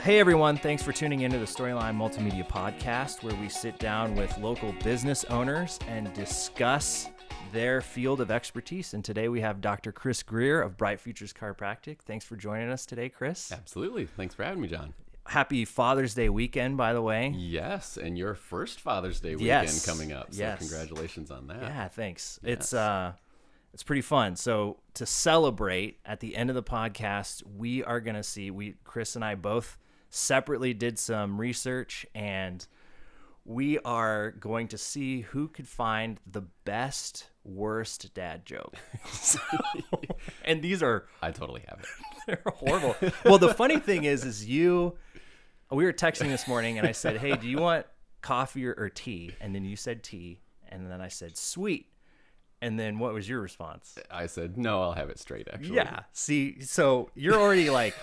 Hey everyone, thanks for tuning into the Storyline Multimedia podcast, where we sit down with local business owners and discuss their field of expertise. And today we have Dr. Chris Grier of Bright Futures Chiropractic. Thanks for joining us today, Chris. Absolutely. Thanks for having me, John. Happy Father's Day weekend, by the way. Yes, and your first Father's Day weekend coming up. So yes. Congratulations on that. Yeah, thanks. Yes. It's pretty fun. So to celebrate at the end of the podcast, we are going to see, Chris and I both separately did some research, and we are going to see who could find the best, worst dad joke. And these are... I totally have it. They're horrible. Well, the funny thing is we were texting this morning, and I said, hey, do you want coffee or tea? And then you said tea, and then I said sweet. And then what was your response? I said, no, I'll have it straight, actually. Yeah. See, so you're already like...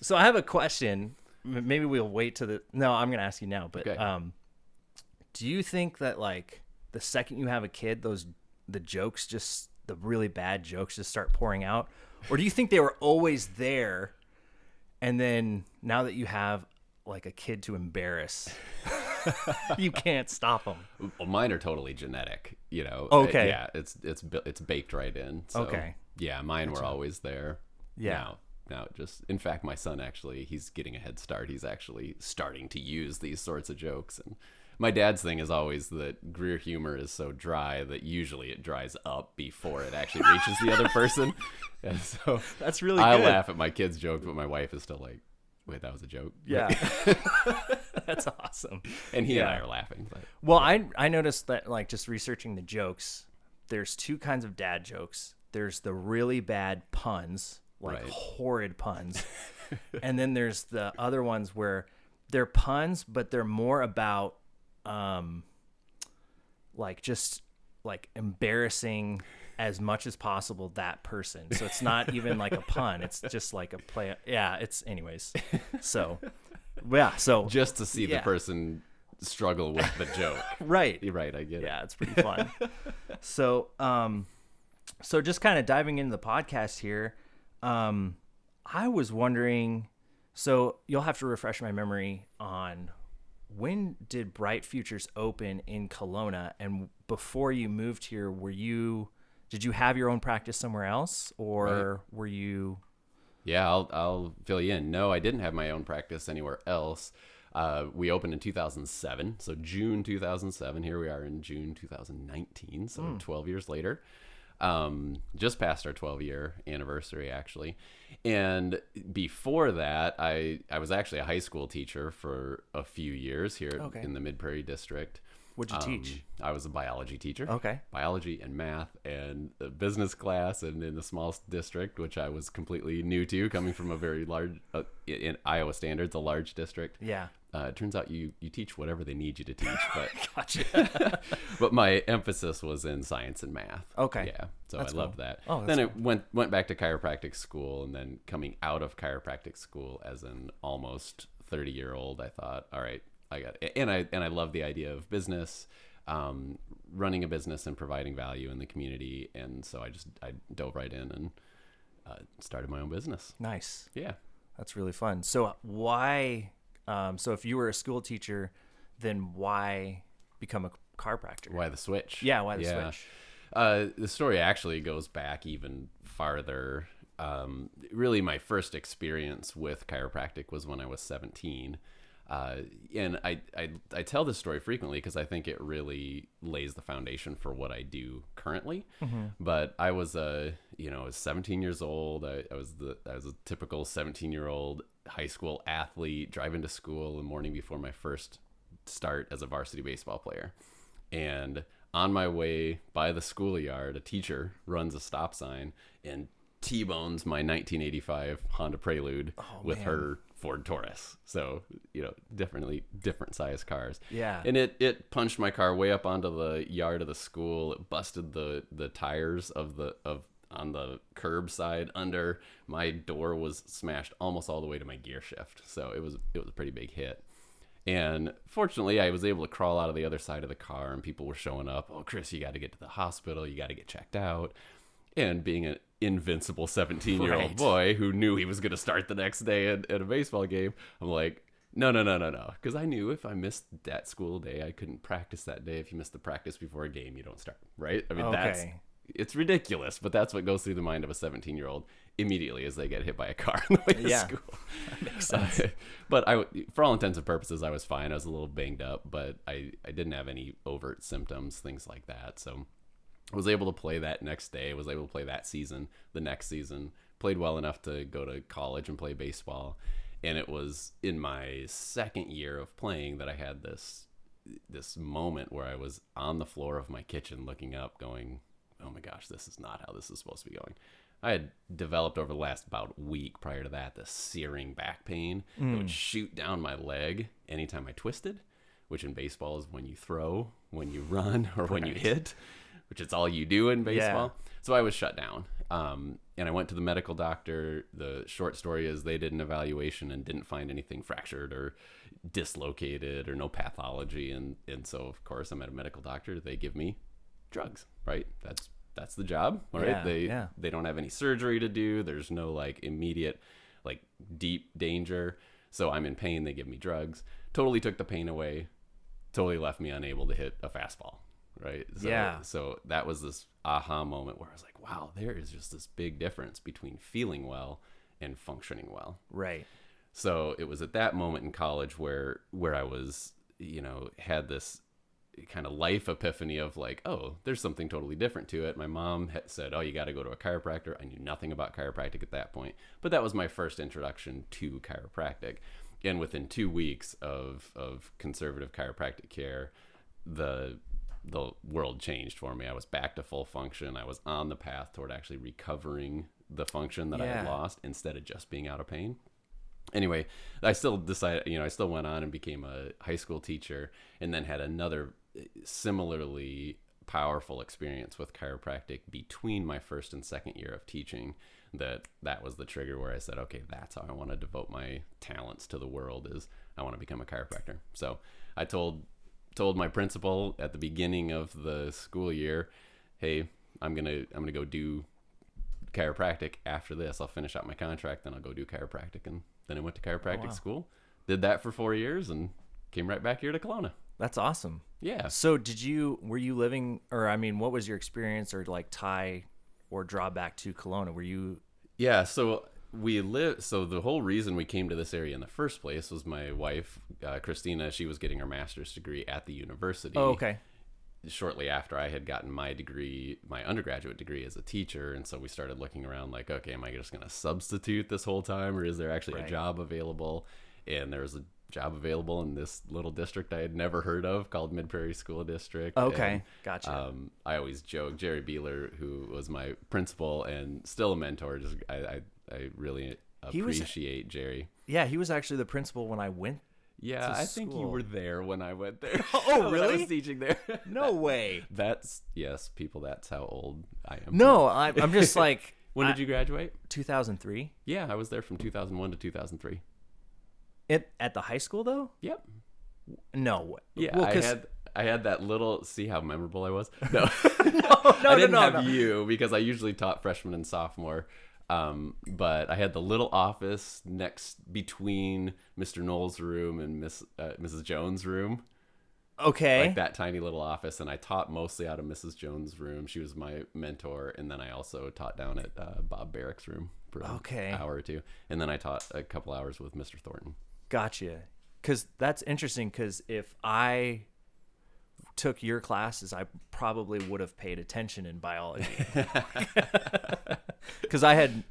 So I have a question. Maybe we'll wait to No, I'm going to ask you now. But okay. Do you think that, like, the second you have a kid, the really bad jokes just start pouring out? Or do you think they were always there, and then now that you have, like, a kid to embarrass, you can't stop them? Well, mine are totally genetic, you know. Okay. Yeah, it's baked right in. So, okay. Yeah, mine were always there. Yeah. Now, in fact, my son he's getting a head start. He's actually starting to use these sorts of jokes. And my dad's thing is always that Grier humor is so dry that usually it dries up before it actually reaches the other person. And so that's really I good. laugh at my kids' jokes, but my wife is still like, wait, that was a joke? Yeah. That's awesome. And he and I are laughing. But, well, I noticed that, like, just researching the jokes, there's two kinds of dad jokes. There's the really bad puns, like right. horrid puns. And then there's the other ones where they're puns, but they're more about like just like embarrassing as much as possible that person. So it's not even like a pun. It's just like a play. Yeah, it's anyways. So yeah, so just to see the person struggle with the joke. Right. You're right, I get it. Yeah, it's pretty fun. So so just kind of diving into the podcast here, I was wondering, so you'll have to refresh my memory on when did Bright Futures open in Kelowna, and before you moved here, did you have your own practice somewhere else, or were you? Yeah, I'll fill you in. No, I didn't have my own practice anywhere else. We opened in 2007, so June 2007. Here we are in June 2019, so 12 years later. Just past our 12-year anniversary, actually. And before that, I was actually a high school teacher for a few years here in the Mid-Prairie District. What'd you teach? I was a biology teacher. Okay. Biology and math and a business class, and in a small district, which I was completely new to, coming from a very large, in Iowa standards, a large district. Yeah. It turns out you teach whatever they need you to teach, but Gotcha. but my emphasis was in science and math. Okay. Yeah. So That's I loved that. Oh, then I went back to chiropractic school, and then coming out of chiropractic school as an almost 30-year-old, I thought, all right, I got it. And I love the idea of business, running a business and providing value in the community. And so I dove right in and started my own business. Nice. Yeah. That's really fun. So why, so if you were a school teacher, then why become a chiropractor? Why the switch? Yeah, why the switch? The story actually goes back even farther. Really, my first experience with chiropractic was when I was 17. And I tell this story frequently because I think it really lays the foundation for what I do currently. Mm-hmm. But I was I was 17 years old. I was a typical 17-year-old high school athlete, driving to school the morning before my first start as a varsity baseball player. And on my way by the schoolyard, a teacher runs a stop sign and T-bones my 1985 Honda Prelude with her Ford Taurus. So, definitely different size cars. Yeah. And it punched my car way up onto the yard of the school. It busted the tires on the curb side under. My door was smashed almost all the way to my gear shift. So it was a pretty big hit. And fortunately, I was able to crawl out of the other side of the car, and people were showing up. Oh, Chris, you got to get to the hospital. You got to get checked out. And being an invincible 17-year-old Right. boy who knew he was going to start the next day at a baseball game, I'm like, no. Because I knew if I missed that school day, I couldn't practice that day. If you miss the practice before a game, you don't start, right? I mean, Okay. it's ridiculous, but that's what goes through the mind of a 17-year-old immediately as they get hit by a car on the way to school. That makes sense. But for all intents and purposes, I was fine. I was a little banged up, but I didn't have any overt symptoms, things like that. So I was able to play that next day. I was able to play that season, the next season. Played well enough to go to college and play baseball. And it was in my second year of playing that I had this moment where I was on the floor of my kitchen looking up going, oh my gosh, this is not how this is supposed to be going. I had developed over the last about week prior to that this searing back pain that would shoot down my leg anytime I twisted, which in baseball is when you throw, when you run, or when you hit, which is all you do in baseball. Yeah. So I was shut down. And I went to the medical doctor. The short story is they did an evaluation and didn't find anything fractured or dislocated or no pathology. And so, of course, I'm at a medical doctor. They give me drugs, right? That's the job, right? They don't have any surgery to do. There's no like immediate, like deep danger. So I'm in pain. They give me drugs. Totally took the pain away. Totally left me unable to hit a fastball, right? So that was this aha moment where I was like, wow, there is just this big difference between feeling well and functioning well. Right. So it was at that moment in college where I was, had this kind of life epiphany of like, oh, there's something totally different to it. My mom had said, oh, you got to go to a chiropractor. I knew nothing about chiropractic at that point, but that was my first introduction to chiropractic. And within 2 weeks of conservative chiropractic care, the world changed for me. I was back to full function. I was on the path toward actually recovering the function that I had lost instead of just being out of pain. Anyway, I still decided, I still went on and became a high school teacher and then had another similarly powerful experience with chiropractic between my first and second year of teaching. That was the trigger where I said, okay, that's how I want to devote my talents to the world, is I want to become a chiropractor. So I told my principal at the beginning of the school year, hey, I'm gonna go do chiropractic after this. I'll finish out my contract, then I'll go do chiropractic. And then I went to chiropractic school, did that for 4 years, and came right back here to Kelowna. That's awesome. Yeah. So were you living, or I mean, what was your experience or like tie or draw back to Kelowna? Were you? Yeah. So the whole reason we came to this area in the first place was my wife, Christina. She was getting her master's degree at the university. Oh, okay. Shortly after I had gotten my degree, my undergraduate degree as a teacher. And so we started looking around like, okay, am I just going to substitute this whole time, or is there actually a job available? And there was a job available in this little district I had never heard of called Mid Prairie School District. Okay. And, Gotcha. I always joke, Jerry Beeler, who was my principal and still a mentor, I really appreciate Jerry. Yeah, he was actually the principal when I went. Yeah, I think you were there when I went there. Oh, really? I was teaching there. No way. Yes, people, that's how old I am. No, I'm just like. When did you graduate? 2003. Yeah, I was there from 2001 to 2003. At the high school though? Yep. No. Yeah, well, I had that little. See how memorable I was? No, no, I didn't have you because I usually taught freshman and sophomore. But I had the little office next between Mr. Knowles' room and Mrs. Jones' room. Okay. Like that tiny little office, and I taught mostly out of Mrs. Jones' room. She was my mentor, and then I also taught down at Bob Barrick's room for an hour or two, and then I taught a couple hours with Mr. Thornton. Gotcha. Because that's interesting, because if I took your classes, I probably would have paid attention in biology. Because I had,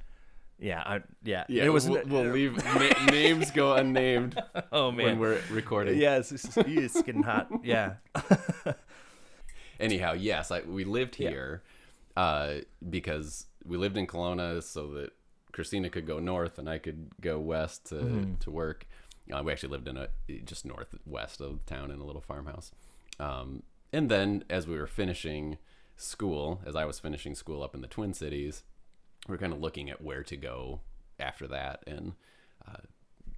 it was. We'll leave names go unnamed. Oh man, when we're recording. Yes, it's getting hot. Yeah. Anyhow, yes, we lived here because we lived in Kelowna, so that Christina could go north and I could go west to work. We actually lived in just northwest of town in a little farmhouse. And then as we were finishing school, as I was finishing school up in the Twin Cities, we were kind of looking at where to go after that, and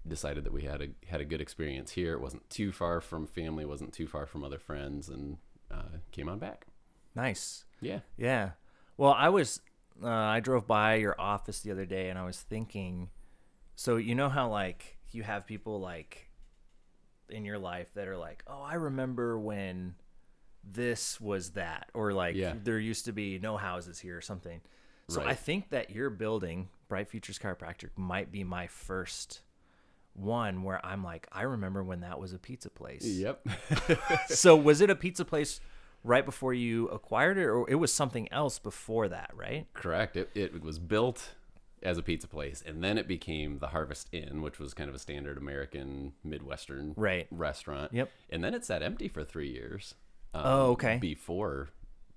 decided that we had a good experience here. It wasn't too far from family, wasn't too far from other friends, and came on back. Nice. Yeah. Yeah. Well, I was I drove by your office the other day and I was thinking, so you know how like you have people like in your life that are like, oh, I remember when this was that, or like there used to be no houses here or something. So I think that your building, Bright Futures Chiropractic, might be my first one where I'm like, I remember when that was a pizza place. Yep. So was it a pizza place right before you acquired it, or it was something else before that, right? Correct. It was built as a pizza place, and then it became the Harvest Inn, which was kind of a standard American Midwestern restaurant. Yep. And then it sat empty for 3 years. Okay. Before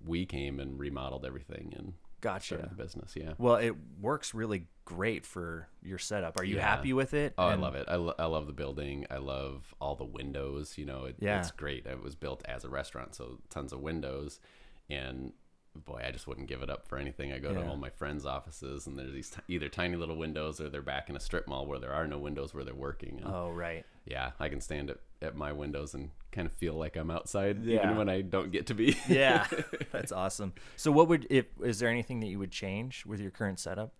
we came and remodeled everything and started the business. Yeah. Well, it works really great for your setup. Are you happy with it? Oh, I love it. I love the building. I love all the windows. You know, it's great. It was built as a restaurant, so tons of windows. And boy, I just wouldn't give it up for anything. I go to all my friends' offices, and there's these either tiny little windows, or they're back in a strip mall where there are no windows where they're working. And oh, right. Yeah, I can stand at my windows and kind of feel like I'm outside, even when I don't get to be. Yeah, that's awesome. So, is there anything that you would change with your current setup?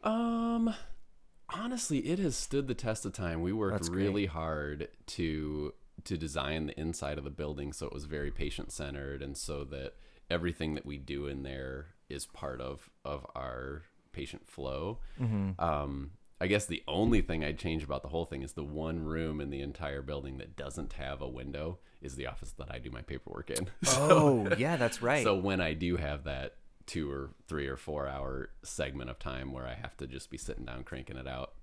Honestly, it has stood the test of time. We worked really hard to design the inside of the building so it was very patient centered, and so that everything that we do in there is part of our patient flow. Mm-hmm. I guess the only thing I'd change about the whole thing is the one room in the entire building that doesn't have a window is the office that I do my paperwork in. Yeah, that's right. So when I do have that 2 or 3 or 4 hour segment of time where I have to just be sitting down cranking it out,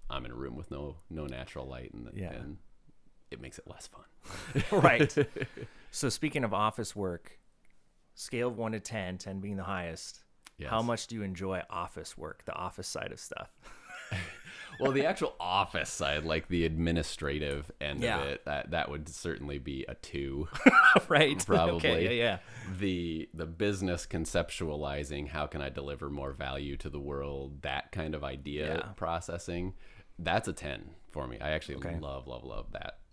I'm in a room with no natural light, and it makes it less fun. Right. So speaking of office work, scale of 1 to 10, 10 being the highest, how much do you enjoy office work, the office side of stuff? Well, the actual office side, like the administrative end of it, that would certainly be a 2. Right. Probably. Okay, yeah. The business conceptualizing, how can I deliver more value to the world, that kind of idea processing, that's a 10 for me. I actually love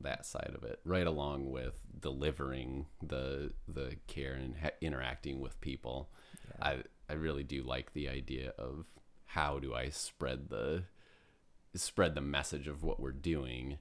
that side of it, right along with delivering the care and interacting with people. Yeah. I really do like the idea of how do I spread the message of what we're doing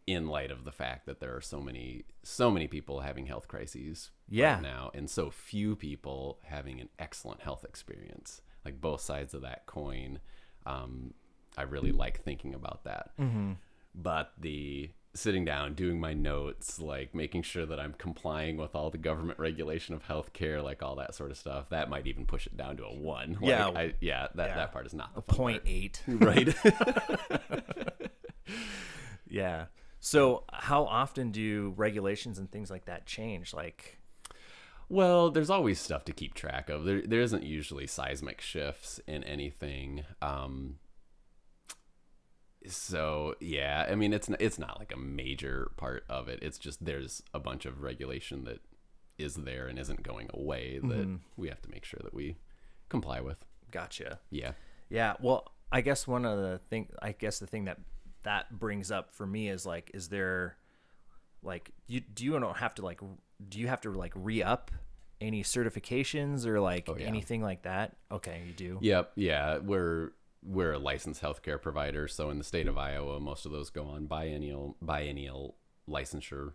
in light of the fact that there are so many people having health crises right now, and so few people having an excellent health experience. Like both sides of that coin. I really like thinking about that. Mm-hmm. But the sitting down, doing my notes, like making sure that I'm complying with all the government regulation of healthcare, like all that sort of stuff, that might even push it down to a 1. Like, that part is not the fun 0.8. Right. Yeah. So how often do regulations and things like that change? Like, well, there's always stuff to keep track of. There isn't usually seismic shifts in anything. So yeah, I mean, it's not like a major part of it. It's just there's a bunch of regulation that is there and isn't going away that we have to make sure that we comply with. Gotcha. Yeah. Yeah. Well, I guess the thing that brings up for me is like, is there like, do you have to re-up any certifications or like anything like that? Okay, you do. Yep. Yeah. We're a licensed healthcare provider, so in the state of Iowa, most of those go on biennial licensure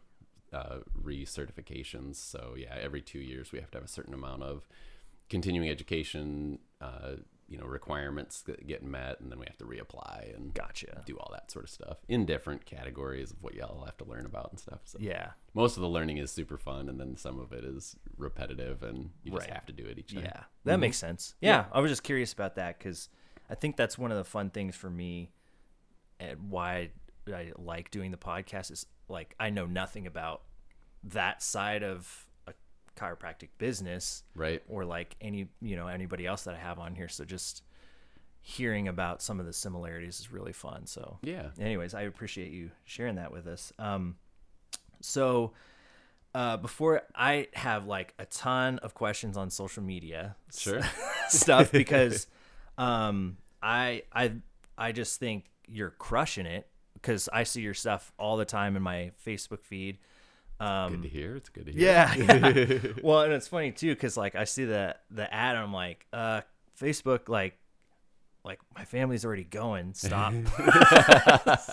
recertifications. So yeah, every 2 years we have to have a certain amount of continuing education, requirements that get met, and then we have to reapply and do all that sort of stuff in different categories of what y'all have to learn about and stuff. So most of the learning is super fun, and then some of it is repetitive, and you just have to do it each time. Yeah, that makes sense. Yeah, I was just curious about that because I think that's one of the fun things for me, and why I like doing the podcast is like I know nothing about that side of a chiropractic business, right? Or like anybody else that I have on here. So just hearing about some of the similarities is really fun. So yeah. Anyways, I appreciate you sharing that with us. So before I have like a ton of questions on social media stuff because I just think you're crushing it because I see your stuff all the time in my Facebook feed. Good to hear. It's good to hear. Yeah. Well, and it's funny too because like I see the ad and I'm like, Facebook, like my family's already going. Stop.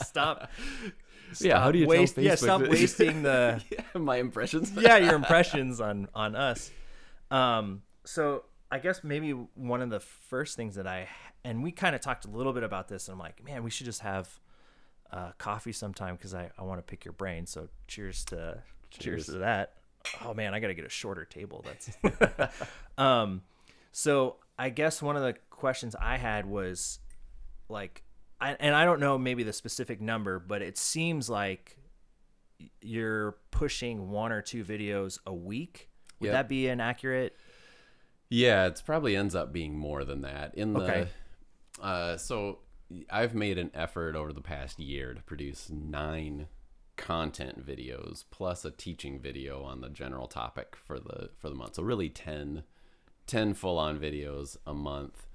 Stop. Yeah, how do you tell Facebook? Yeah, stop wasting the my impressions. Yeah, your impressions on us. So I guess maybe one of the first things that and we kind of talked a little bit about this, and I'm like, man, we should just have coffee sometime because I want to pick your brain. So cheers to that. Oh man, I got to get a shorter table. That's so I guess one of the questions I had was like, I don't know maybe the specific number, but it seems like you're pushing 1 or 2 videos a week. Would that be an accurate? Yeah, it probably ends up being more than that. So I've made an effort over the past year to produce 9 content videos plus a teaching video on the general topic for the month. So really 10 full-on videos a month.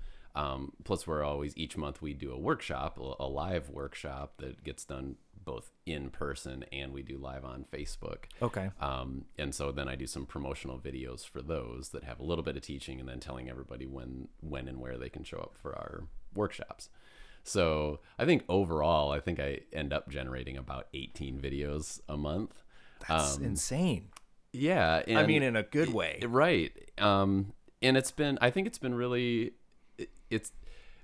Plus each month we do a workshop, a live workshop that gets done both in person and we do live on Facebook. Okay. And so then I do some promotional videos for those that have a little bit of teaching and then telling everybody when and where they can show up for our workshops. So I think overall, I end up generating about 18 videos a month. That's insane. Yeah. I mean, in a good way. Right. And I think it's been really,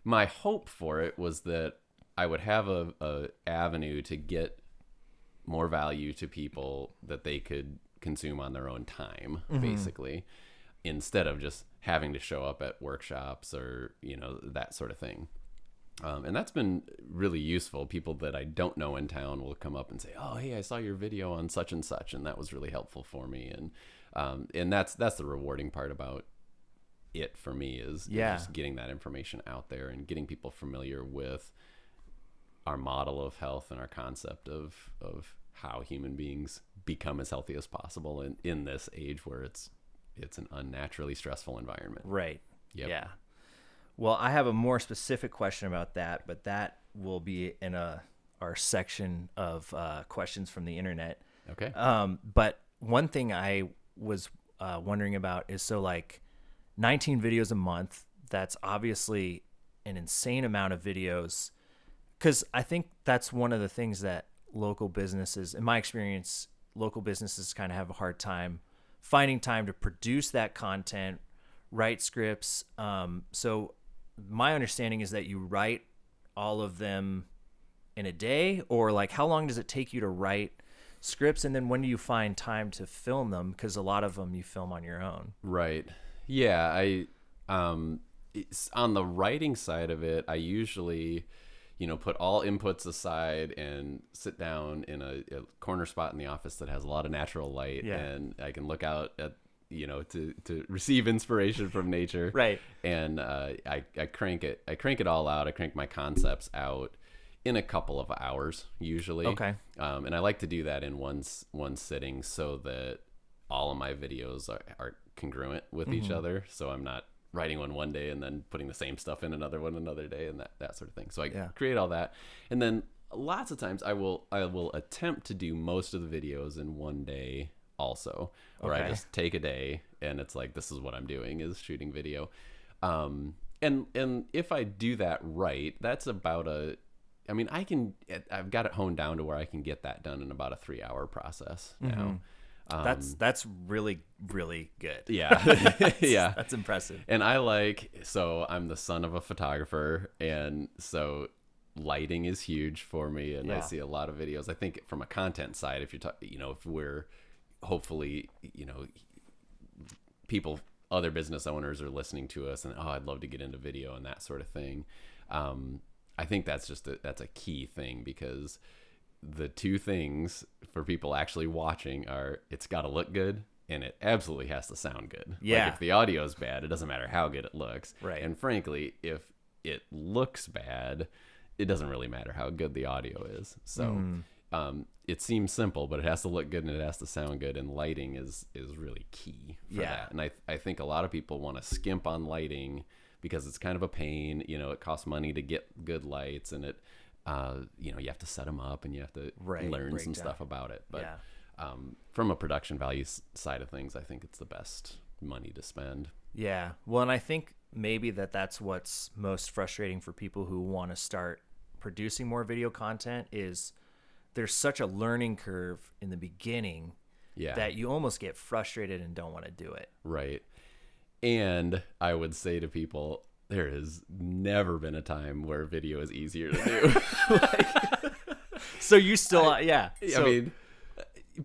my hope for it was that I would have a avenue to get more value to people that they could consume on their own time, basically, instead of just having to show up at workshops or, that sort of thing. And that's been really useful. People that I don't know in town will come up and say, "Oh, hey, I saw your video on such and such, and that was really helpful for me." And that's the rewarding part about it for me is just getting that information out there and getting people familiar with our model of health and our concept of how human beings become as healthy as possible in this age where it's an unnaturally stressful environment. Right. Yep. Yeah. Well, I have a more specific question about that, but that will be in our section of questions from the internet. Okay. But one thing I was wondering about is, so like 19 videos a month, that's obviously an insane amount of videos, because I think that's one of the things that local businesses, in my experience, local businesses kind of have a hard time finding time to produce that content, write scripts. So my understanding is that you write all of them in a day, or like how long does it take you to write scripts, and then when do you find time to film them? Because a lot of them you film on your own. Right. Yeah. It's on the writing side of it, I usually, put all inputs aside and sit down in a corner spot in the office that has a lot of natural light, and I can look out at, to receive inspiration from nature. Right. And I crank it all out. I crank my concepts out in a couple of hours usually. Okay. And I like to do that in one sitting so that all of my videos are congruent with each other. So I'm not writing one day and then putting the same stuff in another one another day and that sort of thing. So I create all that. And then lots of times I will attempt to do most of the videos in one day also, where I just take a day and it's like, this is what I'm doing, is shooting video. And if I do that right, that's about I've got it honed down to where I can get that done in about a 3-hour process now. That's really, really good. Yeah. Yeah. That's impressive. And so I'm the son of a photographer, and so lighting is huge for me. And I see a lot of videos. I think from a content side, if you're if we're hopefully, other business owners are listening to us and, I'd love to get into video and that sort of thing. I think that's a key thing, because the two things for people actually watching are, it's got to look good and it absolutely has to sound good. Yeah. Like if the audio is bad, it doesn't matter how good it looks. Right. And frankly, if it looks bad, it doesn't really matter how good the audio is. So it seems simple, but it has to look good and it has to sound good. And lighting is really key for that. And I think a lot of people want to skimp on lighting because it's kind of a pain. It costs money to get good lights, and it, you have to set them up and you have to learn some stuff about it. But from a production value side of things, I think it's the best money to spend. Yeah. Well, and I think maybe that's what's most frustrating for people who want to start producing more video content is there's such a learning curve in the beginning that you almost get frustrated and don't want to do it. Right. And I would say to people, there has never been a time where video is easier to do. So you still, I mean,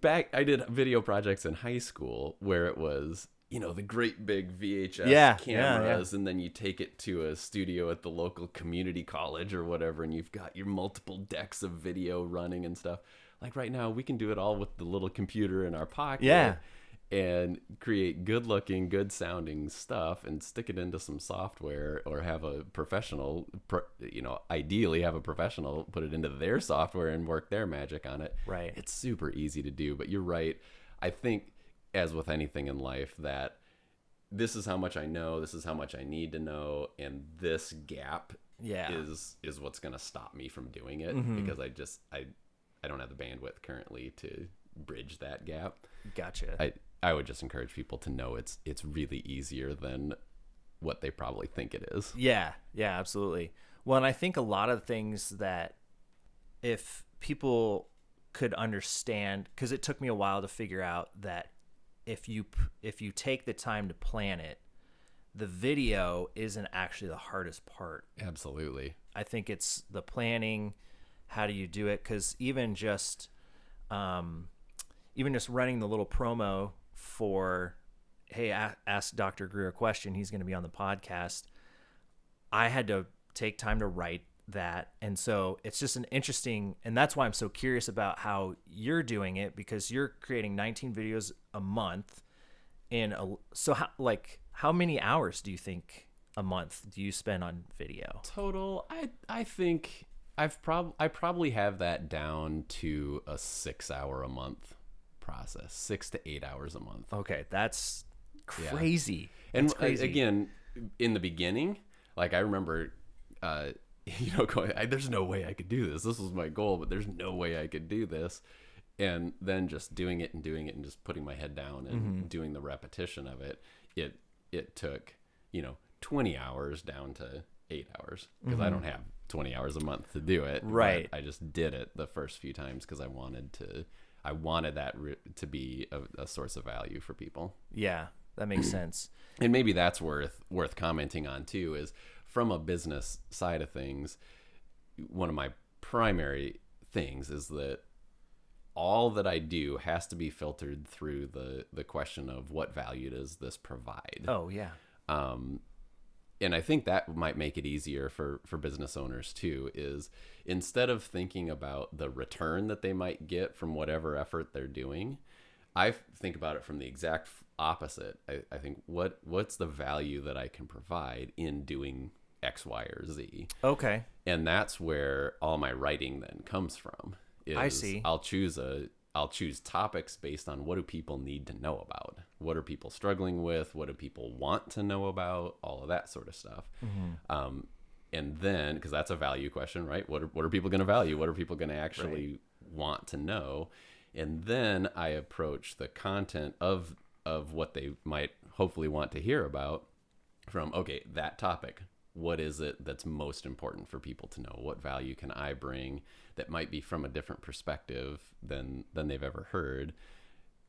I did video projects in high school where it was, the great big VHS cameras, and then you take it to a studio at the local community college or whatever, and you've got your multiple decks of video running and stuff. Like right now, we can do it all with the little computer in our pocket and create good looking, good sounding stuff and stick it into some software, or have a professional, ideally have a professional put it into their software and work their magic on it. Right. It's super easy to do, but you're right. I think, as with anything in life, that this is how much I know, this is how much I need to know, and this gap is what's going to stop me from doing it, because I don't have the bandwidth currently to bridge that gap. Gotcha. I would just encourage people to know it's really easier than what they probably think it is. Yeah, absolutely. Well, and I think a lot of things that if people could understand, because it took me a while to figure out that if you take the time to plan it, the video isn't actually the hardest part. Absolutely. I think it's the planning. How do you do it? Because even just running the little promo for, hey, ask Dr. Grier a question, he's going to be on the podcast, I had to take time to write that. And so it's just an interesting, and that's why I'm so curious about how you're doing it, because you're creating 19 videos a month. So how many hours do you think a month do you spend on video? Total, I think I probably have that down to a 6 hour a month process, 6 to 8 hours a month. Okay, that's crazy. Yeah. And crazy. Again, in the beginning, like I remember, going, there's no way I could do this. This was my goal, but there's no way I could do this. And then just doing it and just putting my head down and doing the repetition of it. It took, 20 hours down to 8 hours, because I don't have 20 hours a month to do it. Right. I just did it the first few times because I wanted that to be a source of value for people. Yeah, that makes sense. And maybe that's worth commenting on too, is from a business side of things, one of my primary things is that all that I do has to be filtered through the question of what value does this provide? Oh, yeah. And I think that might make it easier for business owners too, is instead of thinking about the return that they might get from whatever effort they're doing, I think about it from the exact opposite. I think what's the value that I can provide in doing X, Y, or Z? Okay. And that's where all my writing then comes from. I see. I'll choose topics based on what do people need to know about? What are people struggling with? What do people want to know about? All of that sort of stuff. And then, because that's a value question, right? What are people going to value? What are people going to actually want to know? And then I approach the content of what they might hopefully want to hear about from, okay, that topic. What is it that's most important for people to know? What value can I bring that might be from a different perspective than they've ever heard?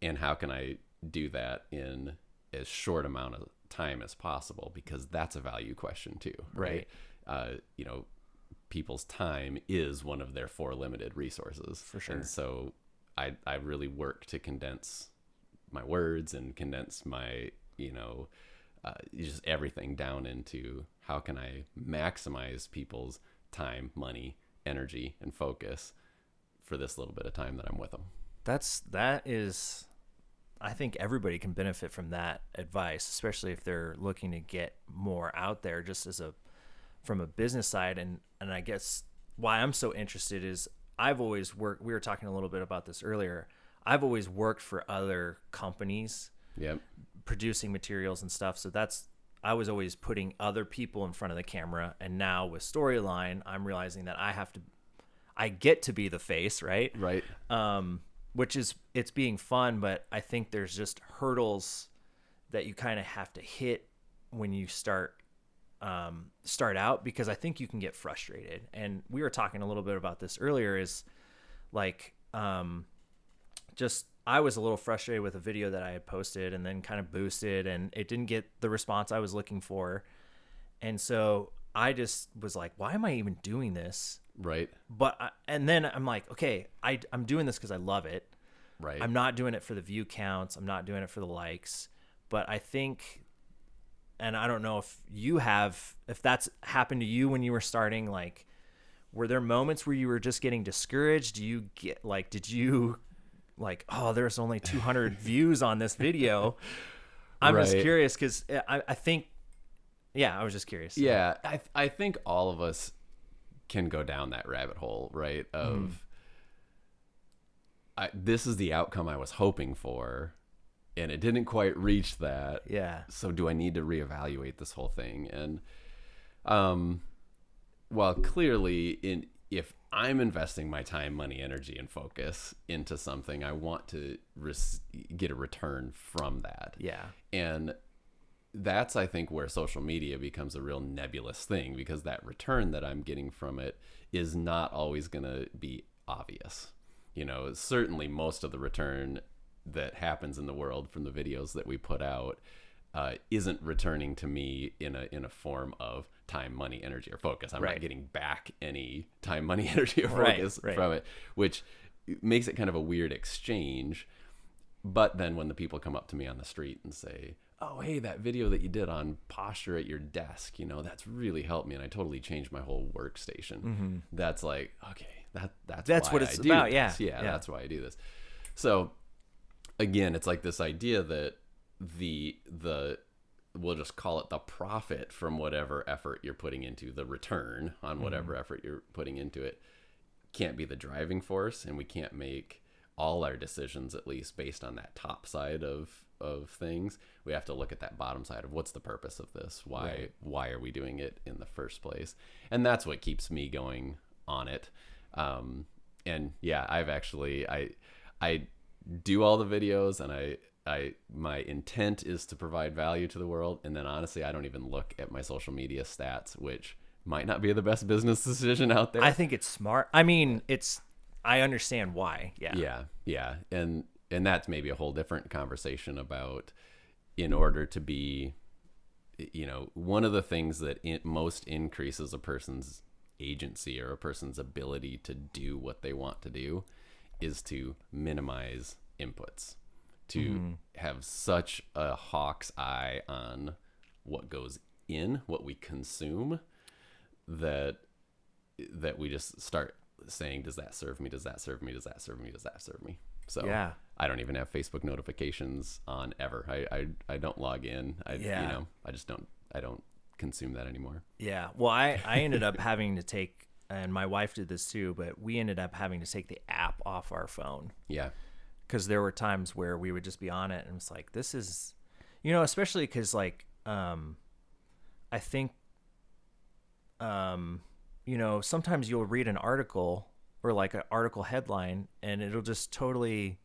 And how can I do that in as short amount of time as possible? Because that's a value question too, right? People's time is one of their 4 limited resources. For sure. And so I really work to condense my words and condense my, just everything down into how can I maximize people's time, money, energy, and focus for this little bit of time that I'm with them. That is, I think everybody can benefit from that advice, especially if they're looking to get more out there just from a business side. And I guess why I'm so interested is I've always worked, we were talking a little bit about this earlier. I've always worked for other companies, producing materials and stuff. So I was always putting other people in front of the camera. And now with Storyline, I'm realizing that I get to be the face, right? Right. Which is, it's being fun, but I think there's just hurdles that you kind of have to hit when you start start out, because I think you can get frustrated. And we were talking a little bit about this earlier, is like, just, I was a little frustrated with a video that I had posted and then kind of boosted, and it didn't get the response I was looking for. And so I just was like, why am I even doing this? Right. And then I'm like, okay, I'm doing this because I love it. Right. I'm not doing it for the view counts. I'm not doing it for the likes. But I think, and I don't know if that's happened to you when you were starting, like, were there moments where you were just getting discouraged? Did you like, oh, there's only 200 views on this video? I'm just curious, because I think, I was just curious. Yeah, I think all of us can go down that rabbit hole, right? Of this is the outcome I was hoping for, and it didn't quite reach that. Yeah. So do I need to reevaluate this whole thing? And well, clearly, if I'm investing my time, money, energy, and focus into something, I want to get a return from that. Yeah. And that's, I think, where social media becomes a real nebulous thing, because that return that I'm getting from it is not always going to be obvious. Certainly most of the return that happens in the world from the videos that we put out isn't returning to me in a form of time, money, energy, or focus. I'm not getting back any time, money, energy, or focus from it, which makes it kind of a weird exchange. But then when the people come up to me on the street and say, oh, hey, that video that you did on posture at your desk, that's really helped me, and I totally changed my whole workstation. That's like, okay, that's what it's about. Yeah. That's why I do this. So again, it's like this idea that the we'll just call it the profit from whatever effort you're putting into, the return on whatever effort you're putting into it, can't be the driving force, and we can't make all our decisions, at least based on that top side of things. We have to look at that bottom side of what's the purpose of this? Why are we doing it in the first place? And that's what keeps me going on it. And yeah, I've actually, I do all the videos, and my intent is to provide value to the world. And then honestly, I don't even look at my social media stats, which might not be the best business decision out there. I think it's smart. I mean, I understand why. Yeah. And that's maybe a whole different conversation about, in order to be, one of the things that most increases a person's agency or a person's ability to do what they want to do is to minimize inputs, to have such a hawk's eye on what goes in, what we consume, that we just start saying, does that serve me? Does that serve me? Does that serve me? Does that serve me? So yeah. I don't even have Facebook notifications on ever. I don't log in. I don't consume that anymore. Yeah. Well, I ended up having to take, and my wife did this too, but we ended up having to take the app off our phone. Yeah. Because there were times where we would just be on it, and it's like, this is, especially because like, I think, sometimes you'll read an article or like an article headline, and it'll just totally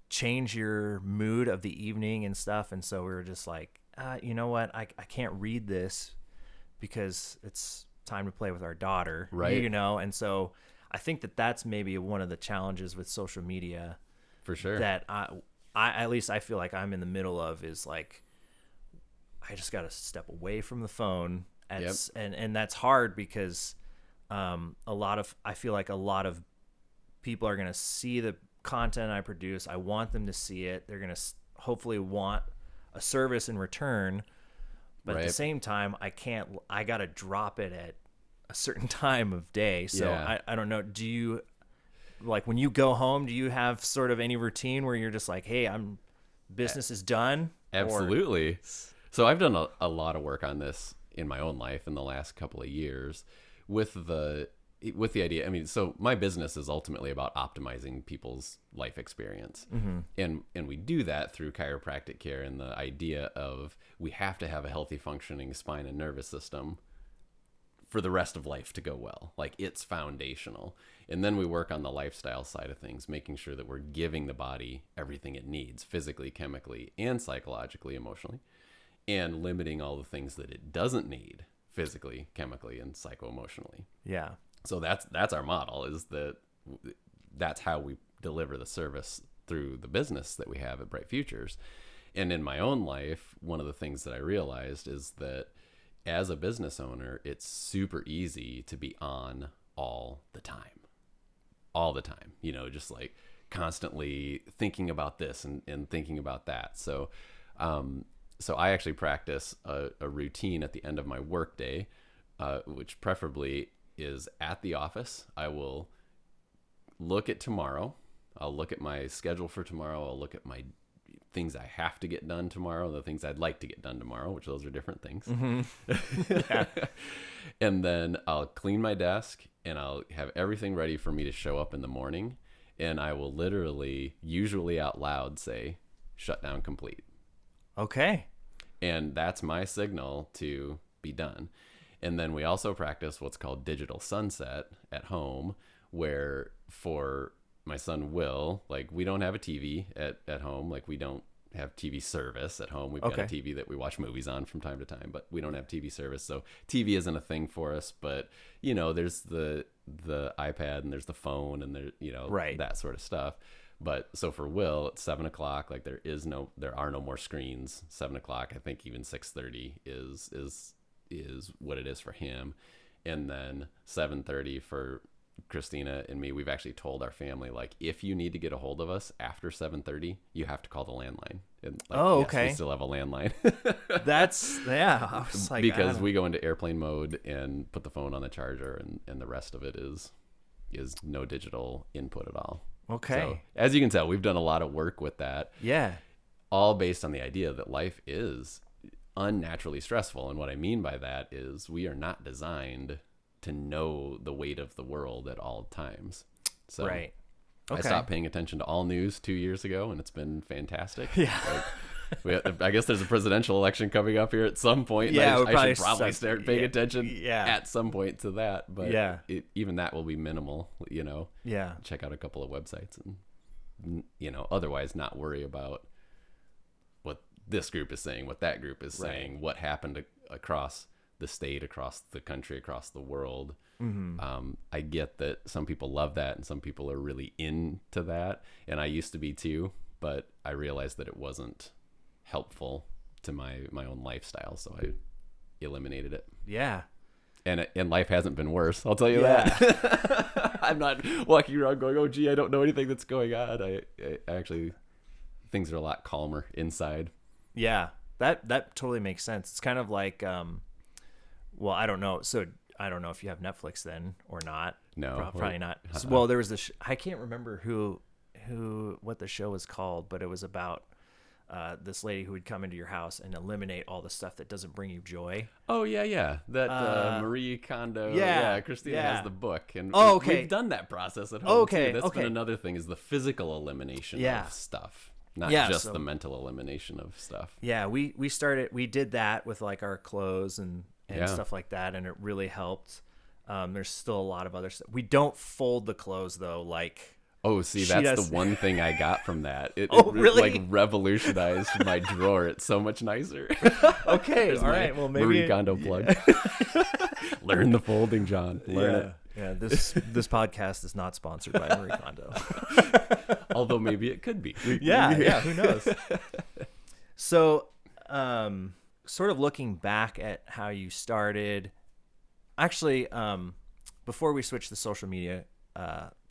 change your mood of the evening and stuff. And so we were just like, you know what? I can't read this because it's time to play with our daughter, right? And so I think that's maybe one of the challenges with social media, for sure, that I at least I feel like I'm in the middle of, is like, I just got to step away from the phone. And that's hard because I feel like a lot of people are going to see the content I produce. I want them to see it. They're going to hopefully want a service in return. But at the same time, I got to drop it at a certain time of day. So I don't know. Do you, like, when you go home, do you have sort of any routine where you're just like, hey, business is done? Absolutely. So I've done a lot of work on this in my own life in the last couple of years with the idea. I mean, so my business is ultimately about optimizing people's life experience. And we do that through chiropractic care, and the idea of we have to have a healthy functioning spine and nervous system for the rest of life to go well. Like, it's foundational. And then we work on the lifestyle side of things, making sure that we're giving the body everything it needs, physically, chemically, and psychologically, emotionally. and limiting all the things that it doesn't need physically, chemically, and psycho-emotionally. Yeah. So that's our model, is that's how we deliver the service through the business that we have at Bright Futures. And in my own life, one of the things that I realized is that as a business owner, it's super easy to be on all the time. All the time, just like constantly thinking about this and thinking about that. So I actually practice a routine at the end of my workday, which preferably is at the office. I will look at tomorrow. I'll look at my schedule for tomorrow. I'll look at my things I have to get done tomorrow, the things I'd like to get done tomorrow, which those are different things. Mm-hmm. Yeah. And then I'll clean my desk and I'll have everything ready for me to show up in the morning. And I will literally, usually out loud, say, shutdown complete. Okay. And that's my signal to be done. And then we also practice what's called digital sunset at home, where for my son Will, like, we don't have a TV at home. Like, we don't have TV service at home. We've got a TV that we watch movies on from time to time, but we don't have TV service. So TV isn't a thing for us, but there's the iPad and there's the phone and there, that sort of stuff. But so for Will, it's 7:00. Like, there are no more screens. 7:00, I think even 6:30 is what it is for him. And then 7:30 for Christina and me. We've actually told our family, like, if you need to get a hold of us after 7:30, you have to call the landline. And okay. Yes, we still have a landline. I was like, because we go into airplane mode and put the phone on the charger, and the rest of it is no digital input at all. Okay. So, as you can tell, we've done a lot of work with that. Yeah. All based on the idea that life is unnaturally stressful. And what I mean by that is we are not designed to know the weight of the world at all times. So right. Okay. I stopped paying attention to all news 2 years ago, and it's been fantastic. Yeah. I guess there's a presidential election coming up here at some point. Yeah, I should probably start paying attention at some point to that. But even that will be minimal, Yeah. Check out a couple of websites and, otherwise not worry about what this group is saying, what that group is saying, what happened across the state, across the country, across the world. Mm-hmm. I get that some people love that and some people are really into that. And I used to be too, but I realized that it wasn't helpful to my own lifestyle. So I eliminated it. Yeah. And life hasn't been worse. I'll tell you that. I'm not walking around going, oh, gee, I don't know anything that's going on. I actually, things are a lot calmer inside. Yeah. That totally makes sense. It's kind of like, well, I don't know. So I don't know if you have Netflix then or not. No, probably not. Well, there was this. I can't remember what the show was called, but it was about this lady who would come into your house and eliminate all the stuff that doesn't bring you joy. Oh yeah, that Marie Kondo. Yeah, Christina has the book, and we've done that process at home too. That's been another thing, is the physical elimination of stuff. Not just the mental elimination of stuff. Yeah, we did that with like our clothes and stuff like that, and it really helped. There's still a lot of other stuff. We don't fold the clothes though, like. Oh, see, that's the one thing I got from that. It really? Like revolutionized my drawer. It's so much nicer. Okay, all right. Well, maybe Marie Kondo plug. Learn the folding, John. Learn it. Yeah, this podcast is not sponsored by Marie Kondo. Although maybe it could be. Yeah, who knows? So, sort of looking back at how you started, actually, before we switch to social media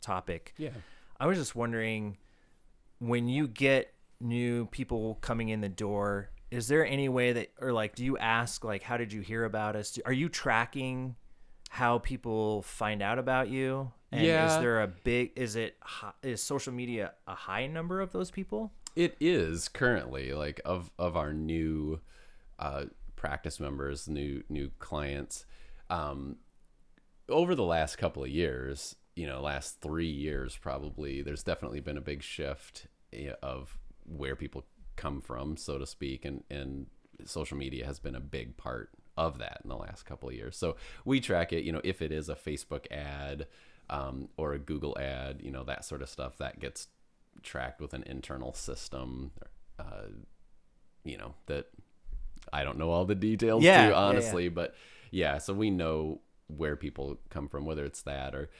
topic, I was just wondering, when you get new people coming in the door, is there any way that, or like, do you ask, like, how did you hear about us? Are you tracking how people find out about you? And is there is social media a high number of those people? It is currently, like, of our new practice members, new clients. Over the last couple of years, last 3 years probably, there's definitely been a big shift of where people come from, so to speak, and social media has been a big part of that in the last couple of years. So we track it, if it is a Facebook ad or a Google ad, that sort of stuff, that gets tracked with an internal system, that I don't know all the details Yeah, too, yeah, honestly, but yeah, so we know where people come from, whether it's that or,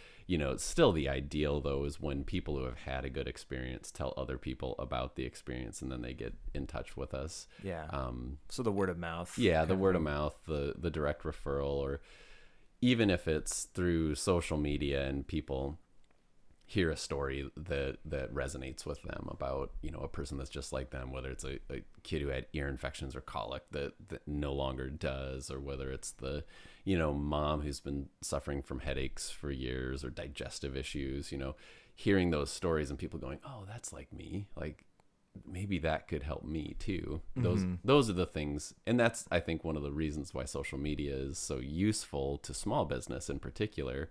still the ideal though is when people who have had a good experience tell other people about the experience and then they get in touch with us. Yeah. So the word of mouth. Yeah, the word of mouth, the direct referral, or even if it's through social media and people hear a story that resonates with them about, a person that's just like them, whether it's a kid who had ear infections or colic that no longer does, or whether it's the, mom who's been suffering from headaches for years or digestive issues, hearing those stories and people going, oh, that's like me. Like maybe that could help me too. Those are the things. And that's, I think, one of the reasons why social media is so useful to small business in particular,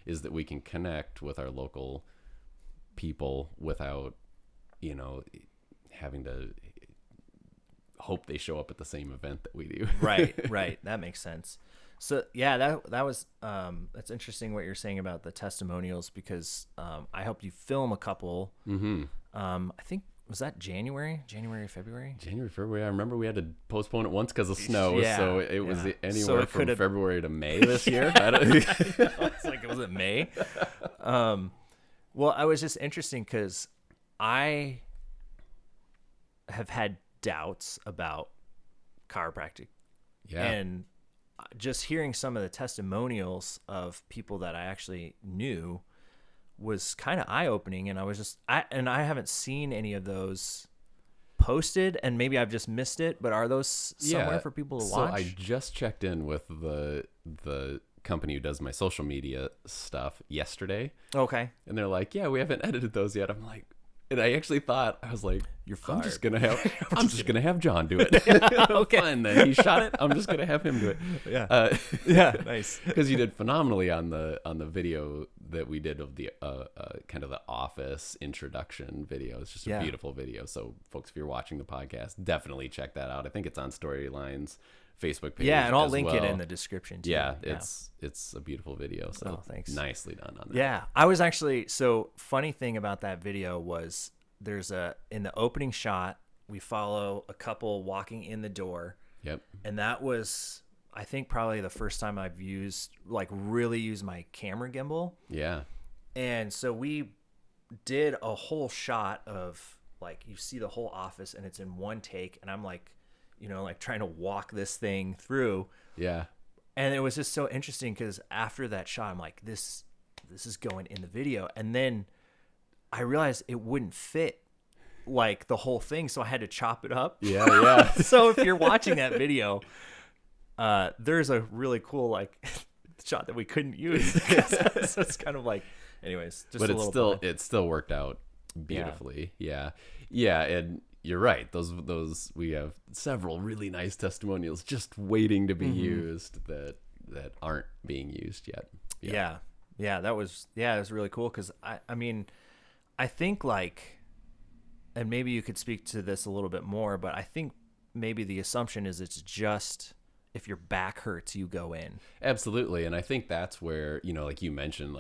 is that we can connect with our local people without, having to hope they show up at the same event that we do. Right. That makes sense. So yeah, that was, that's interesting what you're saying about the testimonials, because, I helped you film a couple, I think, was that January, February? January, February. I remember we had to postpone it once because of snow. Yeah, so it was anywhere from could've... February to May this year. I don't... It's like, was it May? Well, I was just interesting because I have had doubts about chiropractic. Yeah. And just hearing some of the testimonials of people that I actually knew was kind of eye-opening, and I haven't seen any of those posted, and maybe I've just missed it, but are those somewhere for people to watch? So I just checked in with the company who does my social media stuff yesterday. Okay. And they're like, yeah, we haven't edited those yet. I'm like, and I actually thought, I was like, you're fired. I'm just gonna have John do it. Okay. Fine, then he shot it. I'm just gonna have him do it. Yeah. Yeah. Nice. Because you did phenomenally on the video that we did of the kind of the office introduction video. It's just a beautiful video. So folks, if you're watching the podcast, definitely check that out. I think it's on Storyline's Facebook page. Yeah, and I'll link it in the description too. Yeah, it's a beautiful video. So thanks. Nicely done on that. Yeah, I was actually, so funny thing about that video was in the opening shot, we follow a couple walking in the door. Yep. And that was, I think, probably the first time I've really used my camera gimbal. Yeah. And so we did a whole shot of, like, you see the whole office and it's in one take, and I'm like, trying to walk this thing through. Yeah. And it was just so interesting because after that shot, I'm like, this is going in the video. And then I realized it wouldn't fit like the whole thing, so I had to chop it up. Yeah. So if you're watching that video, there's a really cool shot that we couldn't use. So it's kind of like, anyways, just but a little. It still worked out beautifully. Yeah. And you're right. Those we have several really nice testimonials just waiting to be used that aren't being used yet. Yeah. That was it was really cool because I mean, I think and maybe you could speak to this a little bit more, but I think maybe the assumption is it's just if your back hurts, you go in. Absolutely. And I think that's where, like you mentioned,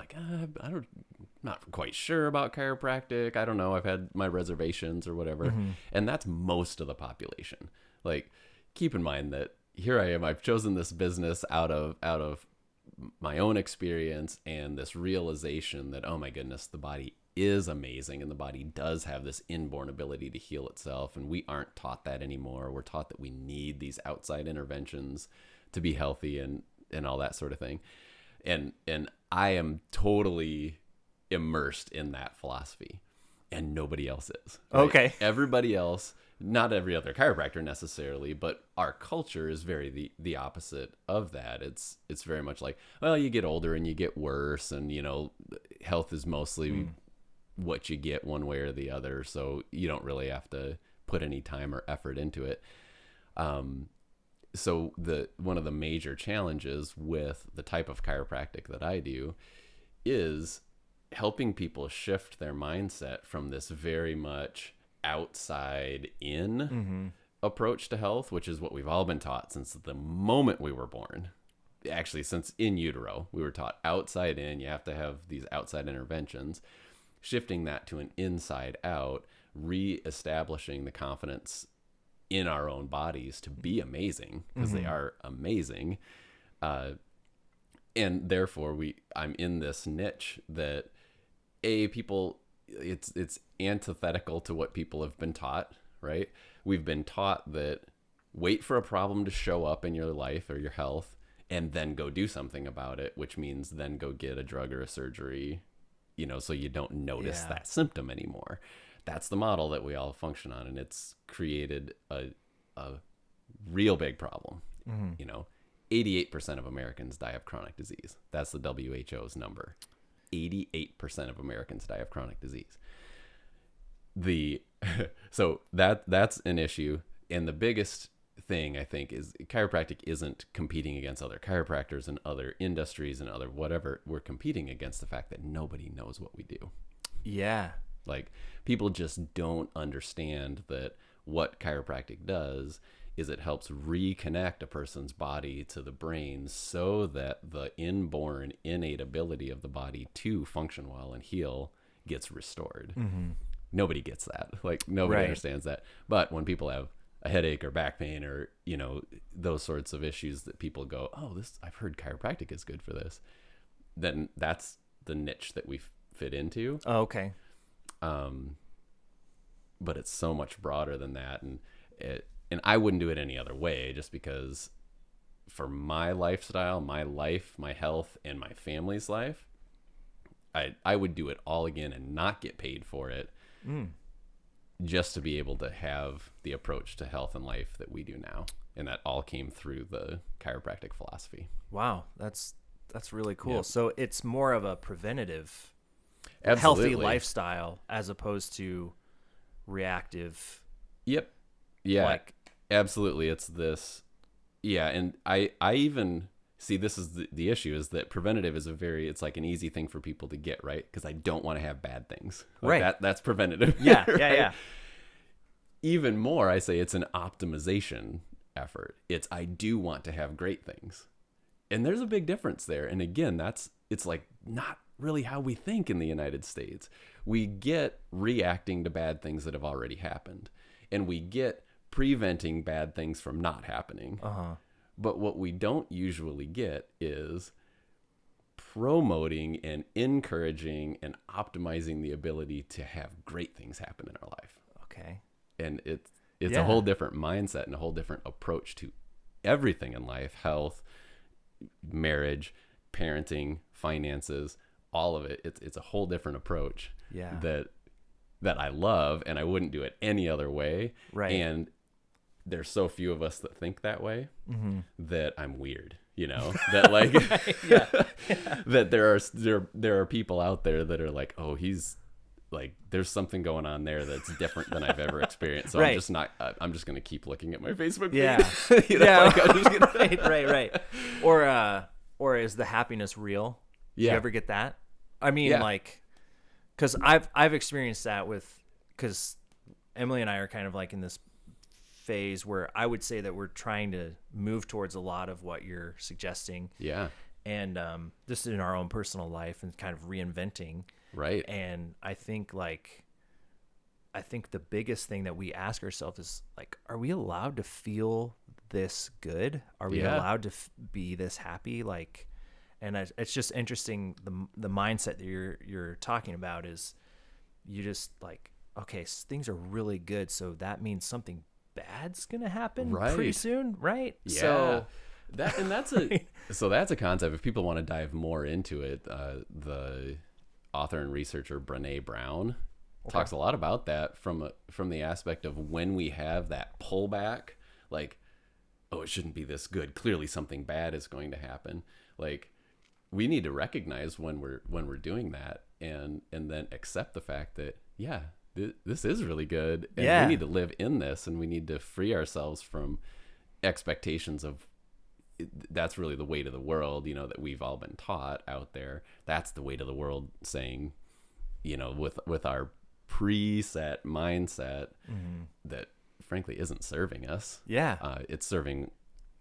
not quite sure about chiropractic. I don't know. I've had my reservations or whatever. And that's most of the population. Like, keep in mind that here I am. I've chosen this business out of my own experience and this realization that, oh my goodness, the body is amazing and the body does have this inborn ability to heal itself, and we aren't taught that anymore. We're taught that we need these outside interventions to be healthy and all that sort of thing. And I am totally immersed in that philosophy, and nobody else is. Right? Okay. Everybody else, not every other chiropractor necessarily, but our culture is very the opposite of that. It's very much like, well, you get older and you get worse, and health is mostly what you get one way or the other, so you don't really have to put any time or effort into it. So one of the major challenges with the type of chiropractic that I do is helping people shift their mindset from this very much outside in approach to health, which is what we've all been taught since the moment we were born. Actually, since in utero, we were taught outside in. You have to have these outside interventions. Shifting that to an inside out, re-establishing the confidence in our own bodies to be amazing, because they are amazing. And therefore I'm in this niche that people, it's antithetical to what people have been taught, right? We've been taught that wait for a problem to show up in your life or your health and then go do something about it, which means then go get a drug or a surgery, so you don't notice that symptom anymore. That's the model that we all function on, and it's created a real big problem. 88% of Americans die of chronic disease. That's the WHO's number. 88% of Americans die of chronic disease. So that's an issue. And the biggest thing, I think, is chiropractic isn't competing against other chiropractors and other industries and other whatever. We're competing against the fact that nobody knows what we do. Yeah. Like, people just don't understand that what chiropractic does is it helps reconnect a person's body to the brain so that the inborn innate ability of the body to function well and heal gets restored. Nobody gets that. Like, nobody understands that. But when people have a headache or back pain or, those sorts of issues that people go, oh, I've heard chiropractic is good for this, then that's the niche that we fit into. Oh, okay. But it's so much broader than that. And I wouldn't do it any other way, just because for my lifestyle, my life, my health, and my family's life, I would do it all again and not get paid for it, just to be able to have the approach to health and life that we do now. And that all came through the chiropractic philosophy. Wow, that's really cool. Yep. So it's more of a preventative, Absolutely. healthy lifestyle as opposed to reactive. Yep. Yeah. Like, absolutely. It's this. Yeah. And I even see, this is the issue, is that preventative is it's like an easy thing for people to get, right? Because I don't want to have bad things. Like right. That's preventative. Yeah. Right? Yeah. Even more, I say it's an optimization effort. I do want to have great things. And there's a big difference there. And again, it's like not really how we think in the United States. We get reacting to bad things that have already happened, and we get preventing bad things from not happening. But what we don't usually get is promoting and encouraging and optimizing the ability to have great things happen in our life. Okay. And it's a whole different mindset and a whole different approach to everything in life: health, marriage, parenting, finances, all of it. It's a whole different approach that I love, and I wouldn't do it any other way. Right. And there's so few of us that think that way, that I'm weird, that like, that there are people out there that are like, oh, he's like, there's something going on there that's different than I've ever experienced. So Right. I'm just going to keep looking at my Facebook feed. Yeah. Like, I'm just gonna... right. Or is the happiness real? Did you ever get that? I mean, like, cause I've experienced that cause Emily and I are kind of like in this phase where I would say that we're trying to move towards a lot of what you're suggesting. Yeah. And just in our own personal life and kind of reinventing. Right. And I think the biggest thing that we ask ourselves is like, are we allowed to feel this good? Are we allowed to be this happy? Like, and it's just interesting. The mindset that you're talking about is you just like, okay, things are really good. So that means something bad's going to happen pretty soon. Right. Yeah. So that's a concept. If people want to dive more into it, the author and researcher Brené Brown talks a lot about that from the aspect of when we have that pullback, like, oh, it shouldn't be this good. Clearly something bad is going to happen. Like, we need to recognize when we're doing that, and then accept the fact that, this is really good, and we need to live in this, and we need to free ourselves from expectations of that's really the weight of the world, that we've all been taught out there. That's the weight of the world, saying, with our preset mindset that frankly isn't serving us. Yeah. It's serving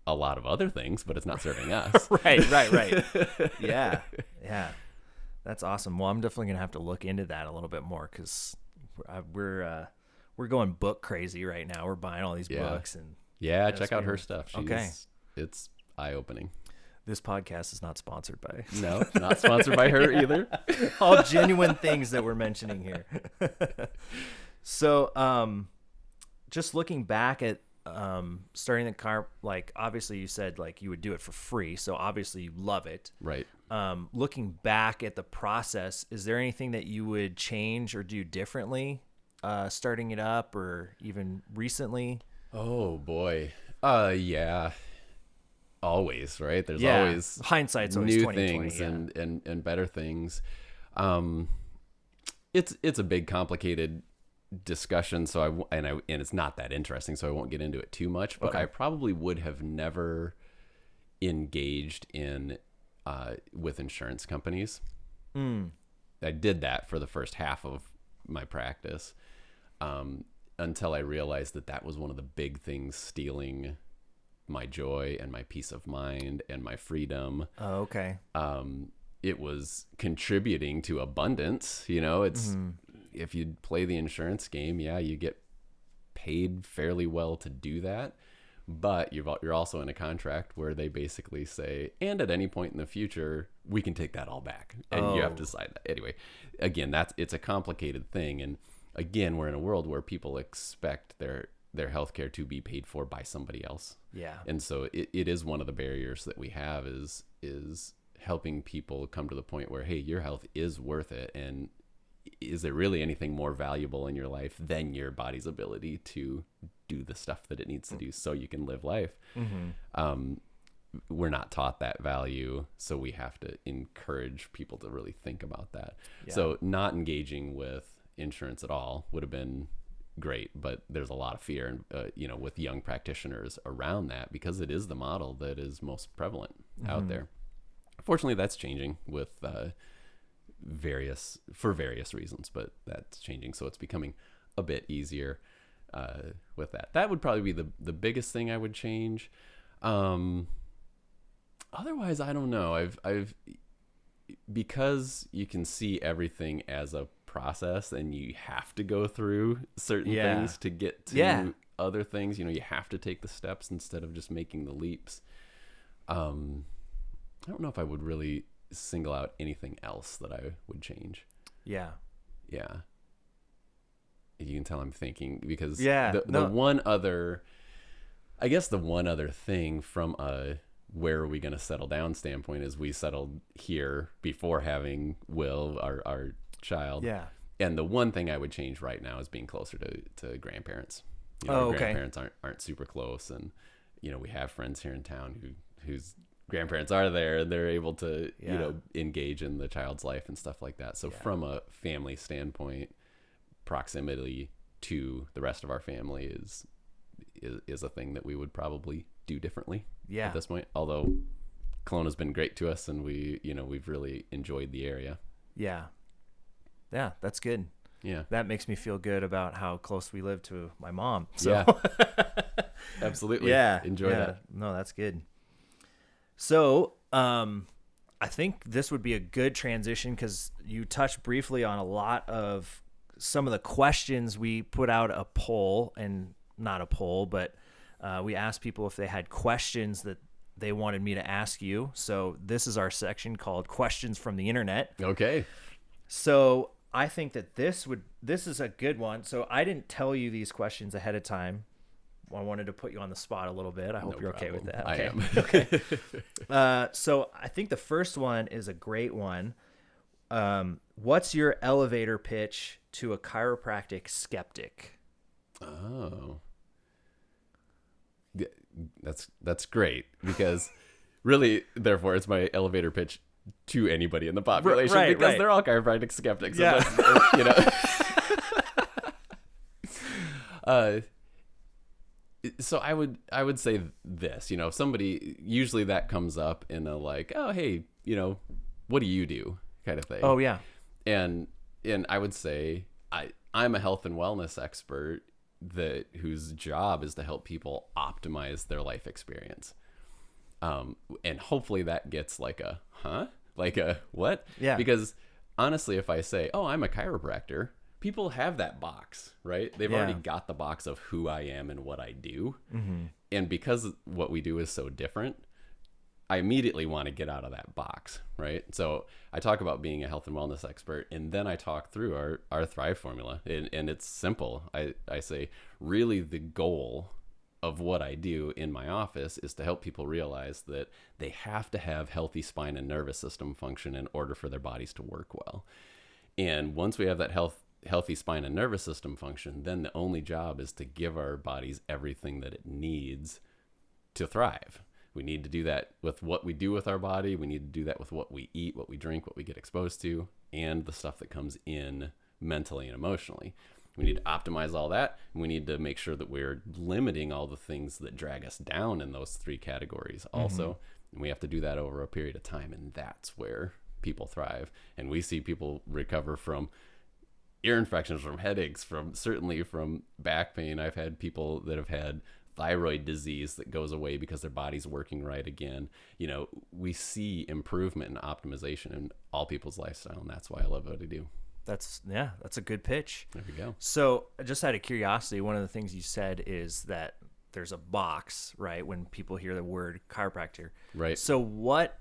a lot of other things, but it's not serving us. Right. Yeah. That's awesome. Well, I'm definitely going to have to look into that a little bit more, because we're we're going book crazy right now. We're buying all these books and check out her stuff. It's eye-opening. This podcast is not sponsored by. No, not sponsored by her either. All genuine things that we're mentioning here. So, just looking back at starting the car, like obviously you said like you would do it for free, so obviously you love it. Right. Looking back at the process, is there anything that you would change or do differently starting it up or even recently? Oh boy. Yeah. Always, right? There's always hindsight's always new 20/20, things and better things. It's a big complicated discussion, so and it's not that interesting, so I won't get into it too much, but I probably would have never engaged in with insurance companies. I did that for the first half of my practice until I realized that was one of the big things stealing my joy and my peace of mind and my freedom. Oh, okay. It was contributing to abundance. It's if you play the insurance game, you get paid fairly well to do that, but you're also in a contract where they basically say, and at any point in the future, we can take that all back, and you have to decide that. Anyway, again, it's a complicated thing, and again, we're in a world where people expect their healthcare to be paid for by somebody else. Yeah. And so it is one of the barriers that we have is helping people come to the point where, hey, your health is worth it. And is there really anything more valuable in your life than your body's ability to do the stuff that it needs to do so you can live life? We're not taught that value, so we have to encourage people to really think about that. Yeah. So not engaging with insurance at all would have been great, but there's a lot of fear, with young practitioners around that because it is the model that is most prevalent out there. Fortunately, that's changing with various reasons, but that's changing, so it's becoming a bit easier with that. That would probably be the biggest thing I would change. Otherwise, I don't know. I've because you can see everything as a process and you have to go through certain things to get to other things. You have to take the steps instead of just making the leaps. I don't know if I would really single out anything else that I would change. Yeah. You can tell I'm thinking because the one other thing from a where are we going to settle down standpoint is we settled here before having Will, our child. Yeah. And the one thing I would change right now is being closer to grandparents. Grandparents aren't super close, and we have friends here in town whose grandparents are there and they're able to engage in the child's life and stuff like that. So from a family standpoint, proximity to the rest of our family is a thing that we would probably do differently at this point. Although Kelowna's been great to us and we've really enjoyed the area. Yeah, that's good. Yeah. That makes me feel good about how close we live to my mom. So. Yeah. Absolutely. Enjoy that. No, that's good. So, I think this would be a good transition because you touched briefly on a lot of some of the questions. We put out a poll, and not a poll, but we asked people if they had questions that they wanted me to ask you. So this is our section called Questions from the Internet. Okay. So I think that this is a good one. So I didn't tell you these questions ahead of time. I wanted to put you on the spot a little bit. I hope you're okay with that. Okay. I am. Okay. So I think the first one is a great one. What's your elevator pitch to a chiropractic skeptic? Oh, that's great because really, therefore, it's my elevator pitch to anybody in the population because they're all chiropractic skeptics. Yeah. So I would say this, if somebody, usually that comes up in a like, oh, hey, what do you do kind of thing. Oh yeah. And I would say I'm a health and wellness expert whose job is to help people optimize their life experience. And hopefully that gets like a what? Yeah. Because honestly, if I say, oh, I'm a chiropractor, people have that box, right? They've already got the box of who I am and what I do. And because what we do is so different, I immediately want to get out of that box, right? So I talk about being a health and wellness expert, and then I talk through our Thrive formula. And it's simple. I say, really the goal of what I do in my office is to help people realize that they have to have healthy spine and nervous system function in order for their bodies to work well. And once we have that healthy spine and nervous system function, then the only job is to give our bodies everything that it needs to thrive. We need to do that with what we do with our body. We need to do that with what we eat, what we drink, what we get exposed to, and the stuff that comes in mentally and emotionally. We need to optimize all that. And we need to make sure that we're limiting all the things that drag us down in those three categories also. And we have to do that over a period of time. And that's where people thrive. And we see people recover from ear infections, from headaches, certainly from back pain. I've had people that have had thyroid disease that goes away because their body's working right again. We see improvement and optimization in all people's lifestyle, and that's why I love what I do. That's a good pitch. There we go. So just out of curiosity, one of the things you said is that there's a box, right? When people hear the word chiropractor. Right. So what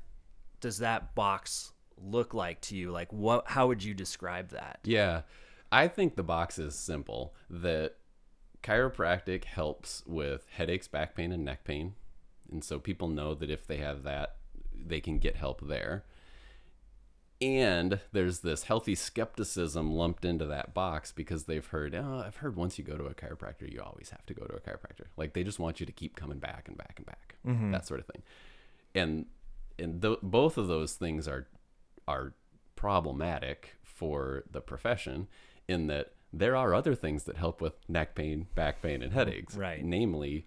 does that box look like to you? Like how would you describe that? Yeah. I think the box is simple, that chiropractic helps with headaches, back pain, and neck pain. And so people know that if they have that, they can get help there. And there's this healthy skepticism lumped into that box because they've heard, I've heard once you go to a chiropractor, you always have to go to a chiropractor. Like they just want you to keep coming back and back and back, that sort of thing. And both of those things are problematic for the profession in that there are other things that help with neck pain, back pain, and headaches. Right. Namely,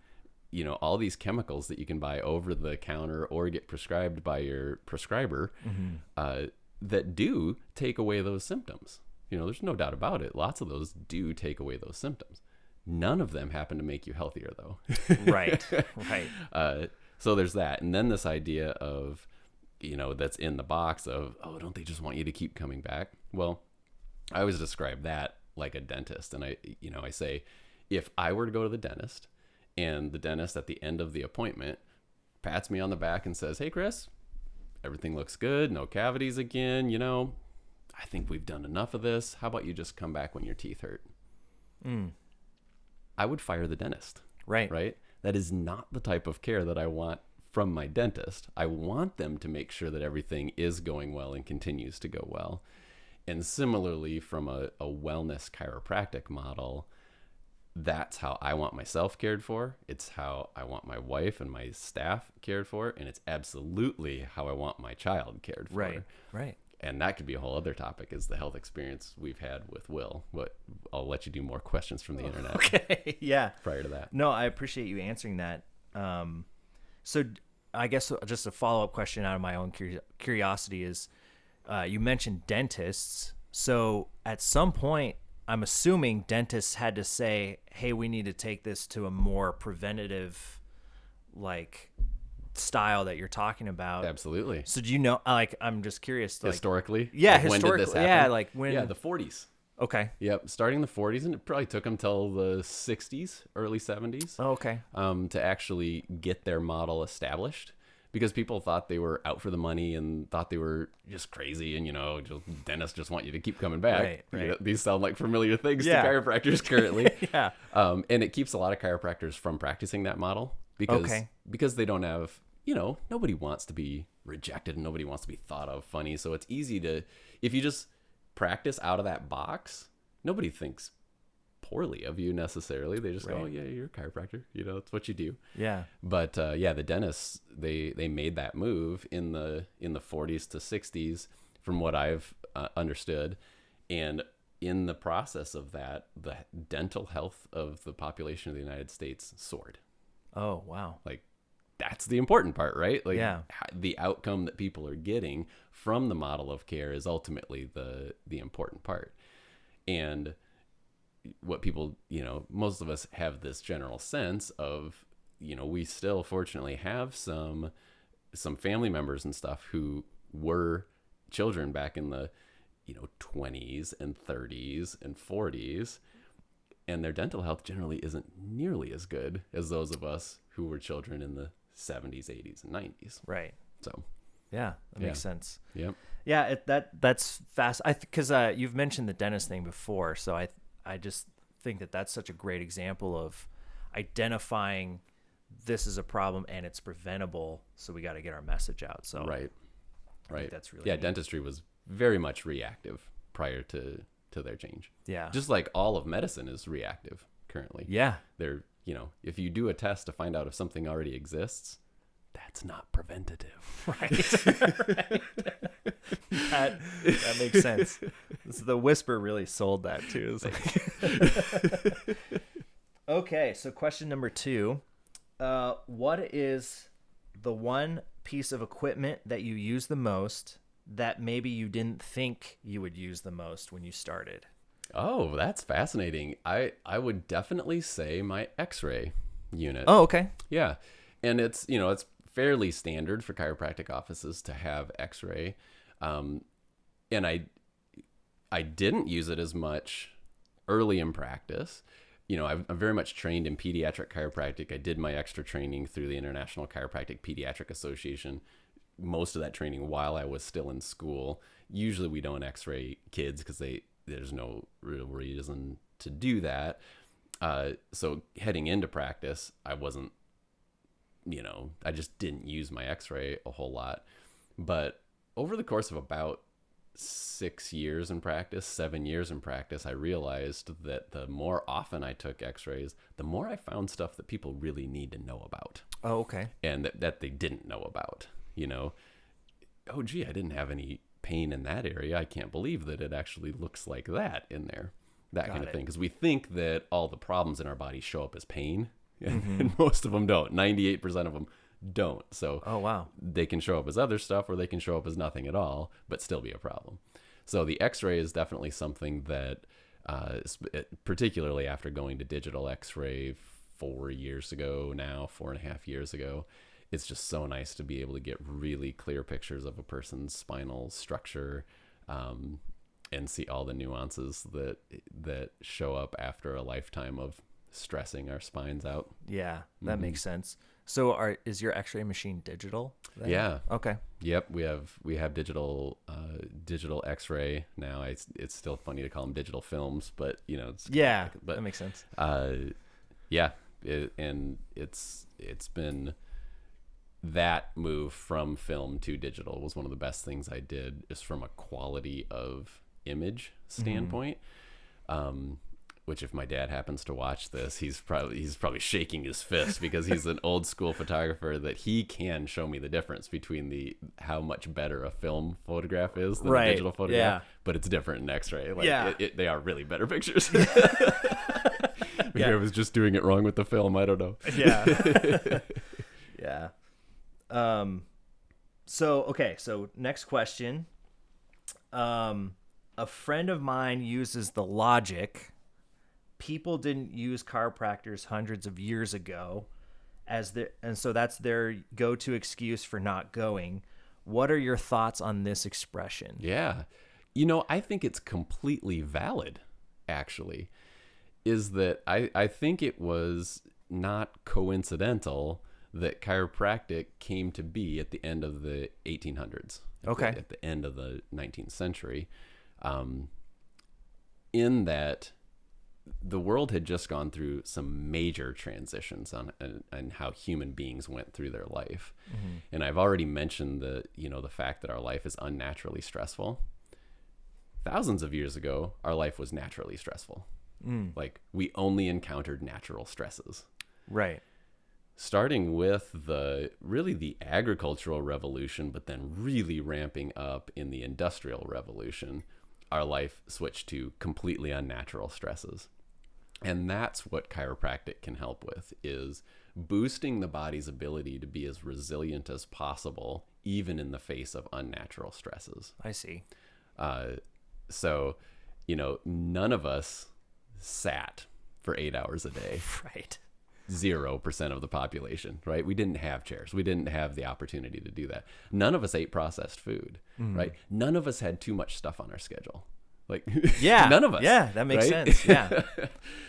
all these chemicals that you can buy over the counter or get prescribed by your prescriber that do take away those symptoms. There's no doubt about it. Lots of those do take away those symptoms. None of them happen to make you healthier, though. Right. So there's that. And then this idea of, that's in the box of, don't they just want you to keep coming back? Well, I always describe that like a dentist. And I say, if I were to go to the dentist and the dentist at the end of the appointment pats me on the back and says, "Hey, Chris, everything looks good. No cavities again. I think we've done enough of this. How about you just come back when your teeth hurt?" I would fire the dentist. Right? That is not the type of care that I want from my dentist. I want them to make sure that everything is going well and continues to go well. And similarly, from a wellness chiropractic model, that's how I want myself cared for. It's how I want my wife and my staff cared for. And it's absolutely how I want my child cared for. Right. And that could be a whole other topic, is the health experience we've had with Will. But I'll let you do more questions from the internet. Okay. Yeah. Prior to that. No, I appreciate you answering that. So I guess just a follow-up question out of my own curiosity is, you mentioned dentists. So at some point, I'm assuming dentists had to say, "Hey, we need to take this to a more preventative, style that you're talking about." Absolutely. So do I'm just curious. Historically? Yeah, historically. When did this happen? When? Yeah, the 40s. Okay. Yep, starting in the 40s, and it probably took them till the 60s, early 70s. Oh, okay. To actually get their model established. Because people thought they were out for the money and thought they were just crazy, and dentists just want you to keep coming back. Right. These sound like familiar things to chiropractors currently. Yeah. And it keeps a lot of chiropractors from practicing that model because they don't have, nobody wants to be rejected and nobody wants to be thought of funny. So it's easy to, if you just practice out of that box, nobody thinks poorly of you necessarily. They just go, "Oh yeah, you're a chiropractor. It's what you do." Yeah. But the dentists, they made that move in the 40s to 60s, from what I've understood, and in the process of that, the dental health of the population of the United States soared. Oh wow! That's the important part, right? Yeah. The outcome that people are getting from the model of care is ultimately the important part. And what people, most of us have this general sense of, we still fortunately have some family members and stuff who were children back in the, 20s and 30s and 40s, and their dental health generally isn't nearly as good as those of us who were children in the 70s, 80s, and 90s. Right. So, yeah, that makes sense. Yep. Yeah, that's fast. Because you've mentioned the dentist thing before, so I just think that's such a great example of identifying this is a problem and it's preventable. So we got to get our message out. So right. I think that's really neat. Dentistry was very much reactive prior to their change. Yeah, just like all of medicine is reactive currently. Yeah, they're if you do a test to find out if something already exists, that's not preventative. Right. That makes sense. The whisper really sold that too. Okay, so question number 2. What is the one piece of equipment that you use the most that maybe you didn't think you would use the most when you started? Oh, that's fascinating. I would definitely say my X-ray unit. Oh, okay. Yeah. And it's fairly standard for chiropractic offices to have X-ray. And I didn't use it as much early in practice. I'm very much trained in pediatric chiropractic. I did my extra training through the International Chiropractic Pediatric Association, most of that training while I was still in school. Usually we don't X-ray kids because there's no real reason to do that. So heading into practice, I wasn't, I just didn't use my X-ray a whole lot. But over the course of about 7 years in practice, I realized that the more often I took X-rays, the more I found stuff that people really need to know about. Oh, okay. And that they didn't know about, Oh, gee, I didn't have any pain in that area. I can't believe that it actually looks like that in there. That kind of thing. Because we think that all the problems in our body show up as pain, and most of them don't. 98% of them don't. So oh, wow. They can show up as other stuff, or they can show up as nothing at all, but still be a problem. So the X-ray is definitely something that, particularly after going to digital X-ray 4.5 years ago, it's just so nice to be able to get really clear pictures of a person's spinal structure, and see all the nuances that show up after a lifetime of stressing our spines out. Yeah, that makes sense. So is your X-ray machine digital then? Yeah. Okay. Yep. We have digital X-ray now. It's still funny to call them digital films, but that makes sense. Yeah. It's been that move from film to digital was one of the best things I did, just from a quality of image standpoint. Which, if my dad happens to watch this, he's probably shaking his fist, because he's an old school photographer that he can show me the difference between how much better a film photograph is than a digital photograph. Yeah. But it's different in X-ray. They are really better pictures. Maybe I was just doing it wrong with the film. I don't know. Yeah. Yeah. So next question. A friend of mine uses the logic, people didn't use chiropractors hundreds of years ago, and so that's their go-to excuse for not going. What are your thoughts on this expression? Yeah. I think it's completely valid, actually. Is that I think it was not coincidental that chiropractic came to be at the end of the 1800s. Okay. At the end of the 19th century. In that the world had just gone through some major transitions on how human beings went through their life. And I've already mentioned the fact that our life is unnaturally stressful. Thousands of years ago, our life was naturally stressful. Like, we only encountered natural stresses. Right. Starting with the agricultural revolution, but then really ramping up in the industrial revolution, our life switched to completely unnatural stresses. And that's what chiropractic can help with, is boosting the body's ability to be as resilient as possible, even in the face of unnatural stresses. I see. So, none of us sat for 8 hours a day. Right. 0% of the population, right? We didn't have chairs. We didn't have the opportunity to do that. None of us ate processed food, right? None of us had too much stuff on our schedule. Like, yeah, none of us. Yeah, that makes right? sense. Yeah.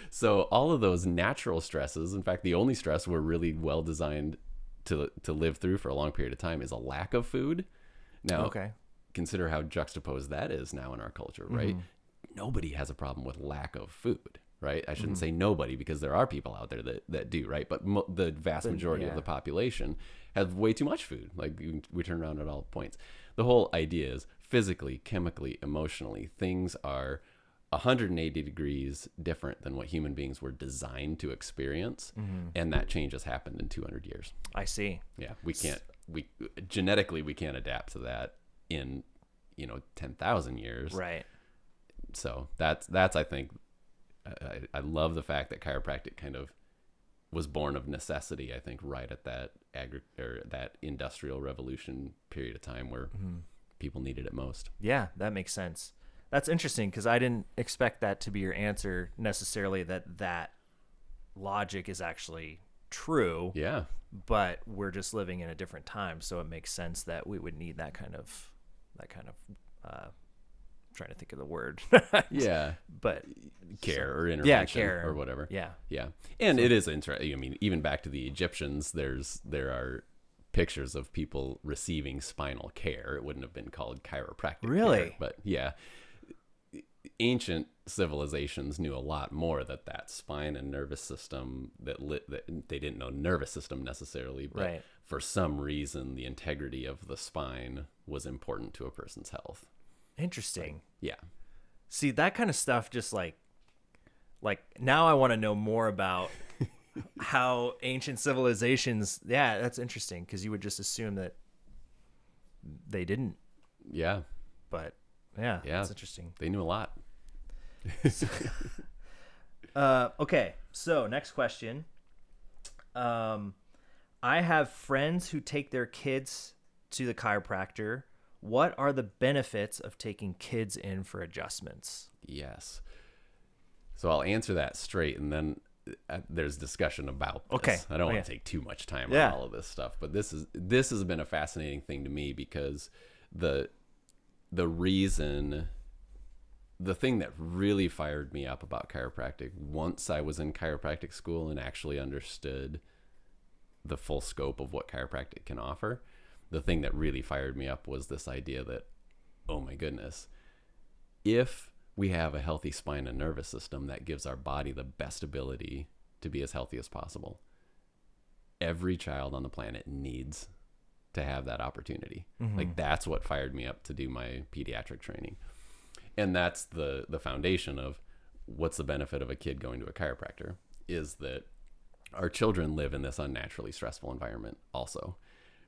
So all of those natural stresses, in fact, the only stress we're really well designed to live through for a long period of time is a lack of food. Now, consider how juxtaposed that is now in our culture, right? Nobody has a problem with lack of food, right? I shouldn't say nobody, because there are people out there that do, right? But the vast majority of the population have way too much food. Like, we turn around at all points. The whole idea is physically, chemically, emotionally, things are 180 degrees different than what human beings were designed to experience. And that change has happened in 200 years. I see. Yeah. Genetically, we can't adapt to that in, 10,000 years. Right. So that's I think, I love the fact that chiropractic kind of was born of necessity, I think, right at that that industrial revolution period of time where people needed it most. Yeah, that makes sense. That's interesting, because I didn't expect that to be your answer necessarily, that logic is actually true. Yeah. But we're just living in a different time, so it makes sense that we would need that kind of trying to think of the word. Yeah. But care or intervention or whatever. Yeah. Yeah. And it is interesting. I mean, even back to the Egyptians, there are pictures of people receiving spinal care. It wouldn't have been called chiropractic care, but yeah. Ancient civilizations knew a lot more that spine and nervous system, that they didn't know nervous system necessarily, but for some reason the integrity of the spine was important to a person's health. Interesting. Yeah. See, that kind of stuff, just like now I want to know more about how ancient civilizations, that's interesting, because you would just assume that they didn't. Yeah. But yeah, that's interesting. They knew a lot. Okay, so next question. I have friends who take their kids to the chiropractor. What are the benefits of taking kids in for adjustments? Yes. So I'll answer that straight, and then there's discussion about this. Okay. I don't want to take too much time on all of this stuff, but this has been a fascinating thing to me, because the thing that really fired me up about chiropractic, once I was in chiropractic school and actually understood the full scope of what chiropractic can offer, the thing that really fired me up was this idea that, oh my goodness, if we have a healthy spine and nervous system that gives our body the best ability to be as healthy as possible, every child on the planet needs to have that opportunity. Like, that's what fired me up to do my pediatric training. And that's the foundation of what's the benefit of a kid going to a chiropractor, is that our children live in this unnaturally stressful environment also,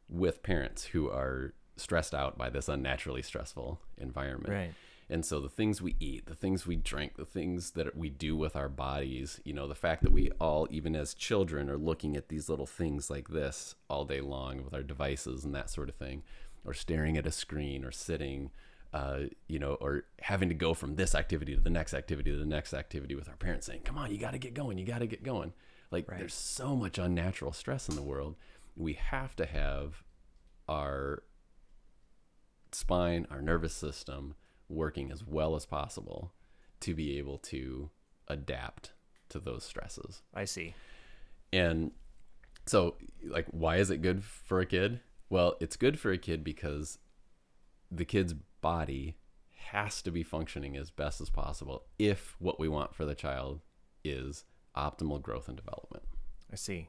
with parents who are stressed out by this unnaturally stressful environment. Right. And so the things we eat, the things we drink, the things that we do with our bodies, the fact that we all, even as children, are looking at these little things like this all day long with our devices and that sort of thing, or staring at a screen, or sitting, or having to go from this activity to the next activity to the next activity with our parents saying, come on, you got to get going. You got to get going. Like, there's so much unnatural stress in the world. We have to have our spine, our nervous system working as well as possible to be able to adapt to those stresses. I see. And so, like, why is it good for a kid? Well, it's good for a kid because the kid's body has to be functioning as best as possible if what we want for the child is optimal growth and development. I see.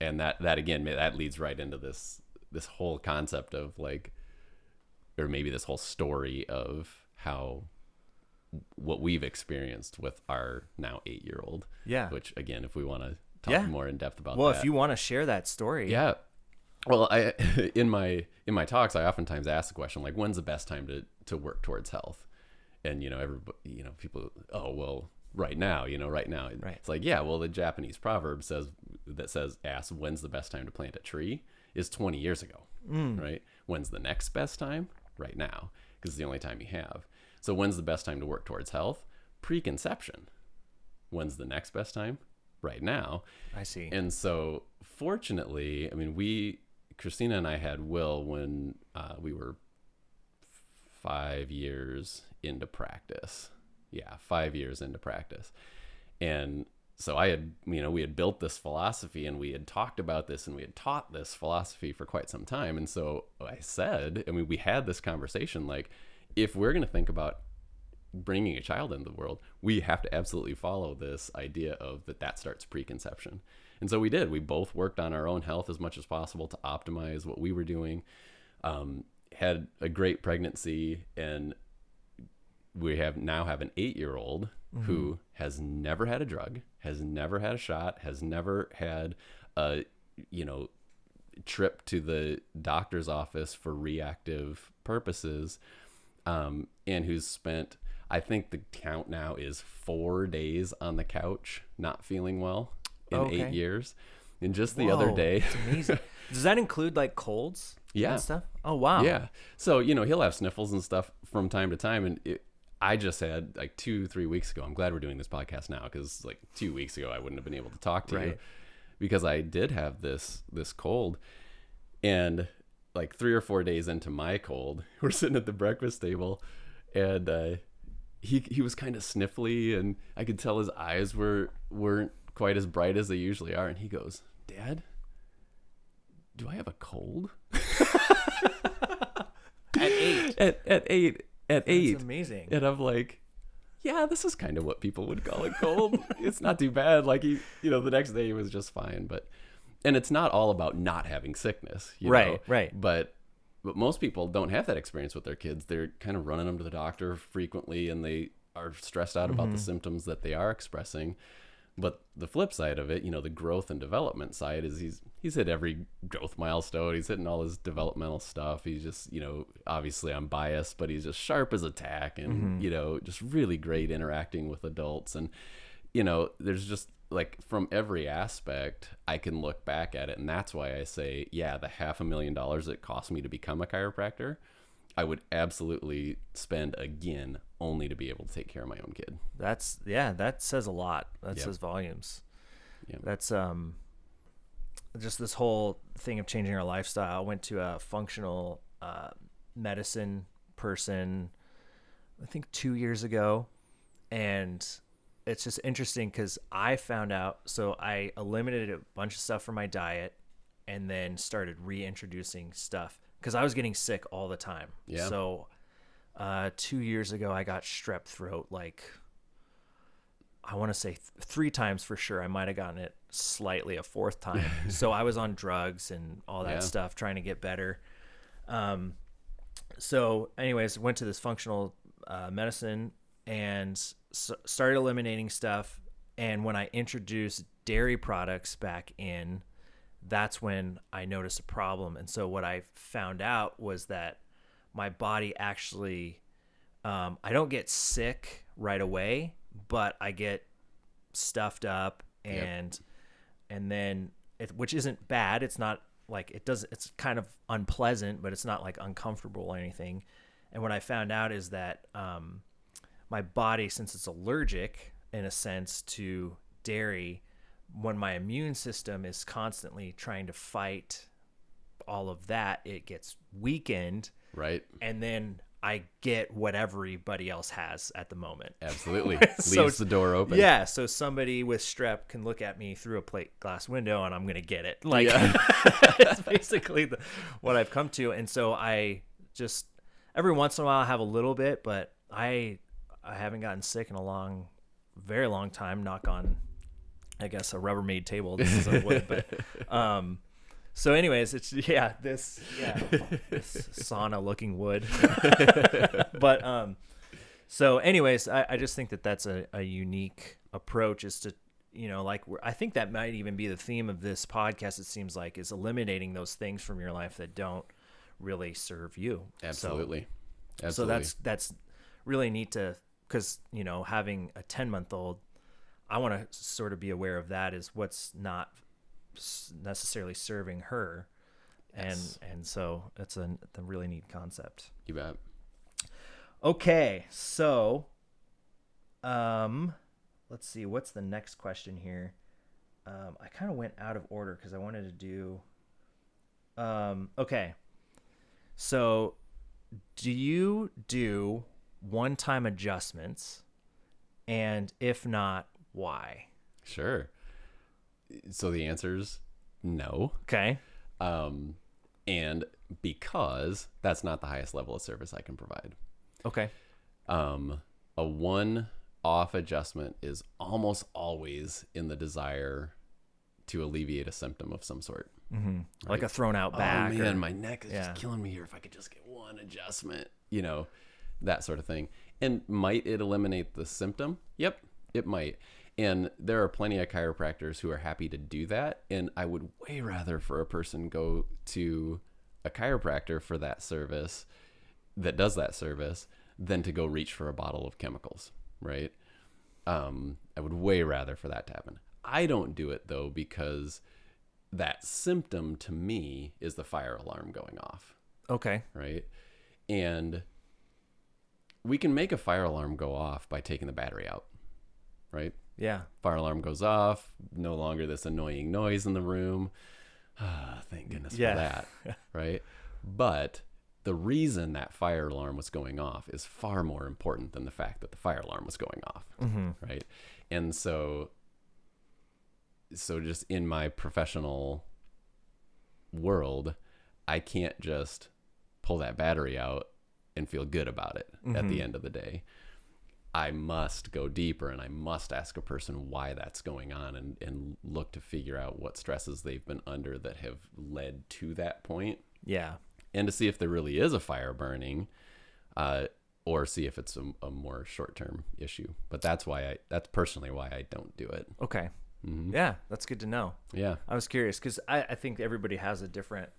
And that again, that leads right into this whole concept of, like, or maybe this whole story of how what we've experienced with our now 8-year-old. Yeah. Which, again, if we want to talk more in depth about that. If you want to share that story. Yeah. Well, I in my talks, I oftentimes ask the question, like, when's the best time to work towards health? And, everybody, people, oh, well, right now, right now. Right. It's like, yeah, well, the Japanese proverb asks, when's the best time to plant a tree, is 20 years ago, right? When's the next best time? Right now, because it's the only time you have. So when's the best time to work towards health? Preconception. When's the next best time? right now. I see. And so fortunately, I mean, Christina and I had Will when we were 5 years into practice. Yeah, 5 years into practice. And so we had built this philosophy, and we had talked about this, and we had taught this philosophy for quite some time. And so we had this conversation, like, if we're going to think about bringing a child into the world, we have to absolutely follow this idea of that starts preconception. And so we did. We both worked on our own health as much as possible to optimize what we were doing. Had a great pregnancy, and we now have an 8-year-old who has never had a drug, has never had a shot, has never had a trip to the doctor's office for reactive purposes, and who's spent, I think the count now is 4 days on the couch not feeling well in 8 years. And just the other day, that's amazing. Does that include like colds? Yeah. And stuff? Oh, wow. Yeah. So, he'll have sniffles and stuff from time to time. And I just had like 2-3 weeks ago. I'm glad we're doing this podcast now, because like 2 weeks ago, I wouldn't have been able to talk to you, because I did have this cold. And like 3 or 4 days into my cold, we're sitting at the breakfast table, and he was kind of sniffly, and I could tell his eyes weren't quite as bright as they usually are. And he goes, "Dad, do I have a cold?" At 8. At 8. At 8. That's amazing. And I'm like, yeah, this is kind of what people would call a cold. It's not too bad. Like, the next day he was just fine. And it's not all about not having sickness, Right. But most people don't have that experience with their kids. They're kind of running them to the doctor frequently, and they are stressed out about the symptoms that they are expressing. But the flip side of it, the growth and development side, is he's hit every growth milestone. He's hitting all his developmental stuff. He's just, obviously I'm biased, but he's just sharp as a tack, and, just really great interacting with adults. And, there's just like, from every aspect, I can look back at it. And that's why I say, yeah, the $500,000 it cost me to become a chiropractor, I would absolutely spend again, only to be able to take care of my own kid. That says a lot. That says volumes. That's just this whole thing of changing our lifestyle. I went to a functional medicine person, I think 2 years ago, and it's just interesting because I found out, so I eliminated a bunch of stuff from my diet and then started reintroducing stuff because I was getting sick all the time. Yeah. So 2 years ago, I got strep throat, like, I want to say 3 times for sure. I might have gotten it slightly a 4th time. So I was on drugs and all that stuff, trying to get better. So anyways, went to this functional medicine and started eliminating stuff. And when I introduced dairy products back in, that's when I noticed a problem. And so what I found out was that my body actually, I don't get sick right away, but I get stuffed up and then which isn't bad. It's not like it's kind of unpleasant, but it's not like uncomfortable or anything. And what I found out is that my body, since it's allergic in a sense to dairy, when my immune system is constantly trying to fight all of that, it gets weakened. Right. And then I get what everybody else has at the moment. Absolutely. So, leaves the door open. Yeah. So somebody with strep can look at me through a plate glass window and I'm going to get it. Like, it's basically what I've come to. And so I just, every once in a while I have a little bit, but I haven't gotten sick in a very long time. Knock on, I guess, a Rubbermaid table. This is a wood, but, so anyways, it's, this sauna looking wood. But, so anyways, I just think that that's a unique approach, is to, I think that might even be the theme of this podcast. It seems like, is eliminating those things from your life that don't really serve you. Absolutely. So that's really neat because, having a 10-month-old, I want to sort of be aware of that, is what's not necessarily serving her. Yes. And so it's a really neat concept. You bet. Okay, so let's see, what's the next question here? I kind of went out of order because I wanted to do. Okay. So, do you do one-time adjustments? And if not, why? Sure. So the answer's no. Okay. And because that's not the highest level of service I can provide. Okay. A one-off adjustment is almost always in the desire to alleviate a symptom of some sort. Mm-hmm. Right? Like a thrown out back. Oh man, my neck is Yeah. just killing me here. If I could just get one adjustment, that sort of thing. And might it eliminate the symptom? Yep, it might. And there are plenty of chiropractors who are happy to do that. And I would way rather for a person go to a chiropractor for that service, that does that service, than to go reach for a bottle of chemicals, right? I would way rather for that to happen. I don't do it though, because that symptom to me is the fire alarm going off. Okay. Right. And we can make a fire alarm go off by taking the battery out. Right. Yeah. Fire alarm goes off. No longer this annoying noise in the room. Thank goodness for that. Right. But the reason that fire alarm was going off is far more important than the fact that the fire alarm was going off. Mm-hmm. Right. And so just in my professional world, I can't just pull that battery out and feel good about it at the end of the day. I must go deeper, and I must ask a person why that's going on, and look to figure out what stresses they've been under that have led to that point. Yeah. And to see if there really is a fire burning, or see if it's a more short-term issue. But that's personally why I don't do it. Okay. Mm-hmm. Yeah, that's good to know. Yeah. I was curious because I think everybody has a different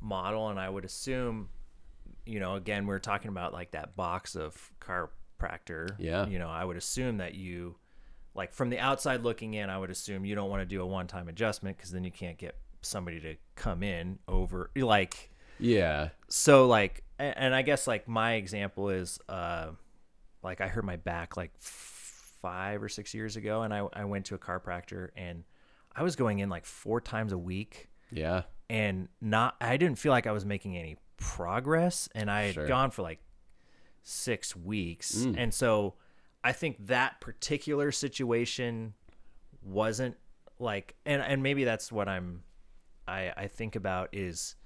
model, and I would assume, again, we're talking about like that box of chiropractor. Yeah. I would assume that you, like from the outside looking in, I would assume you don't want to do a one-time adjustment because then you can't get somebody to come in over like. Yeah. So like, and I guess like my example is, like I hurt my back like 5 or 6 years ago, and I went to a chiropractor, and I was going in like 4 times a week. Yeah. And I didn't feel like I was making any progress, and I had gone for like 6 weeks. And so I think that particular situation wasn't like, and maybe that's what I think about is,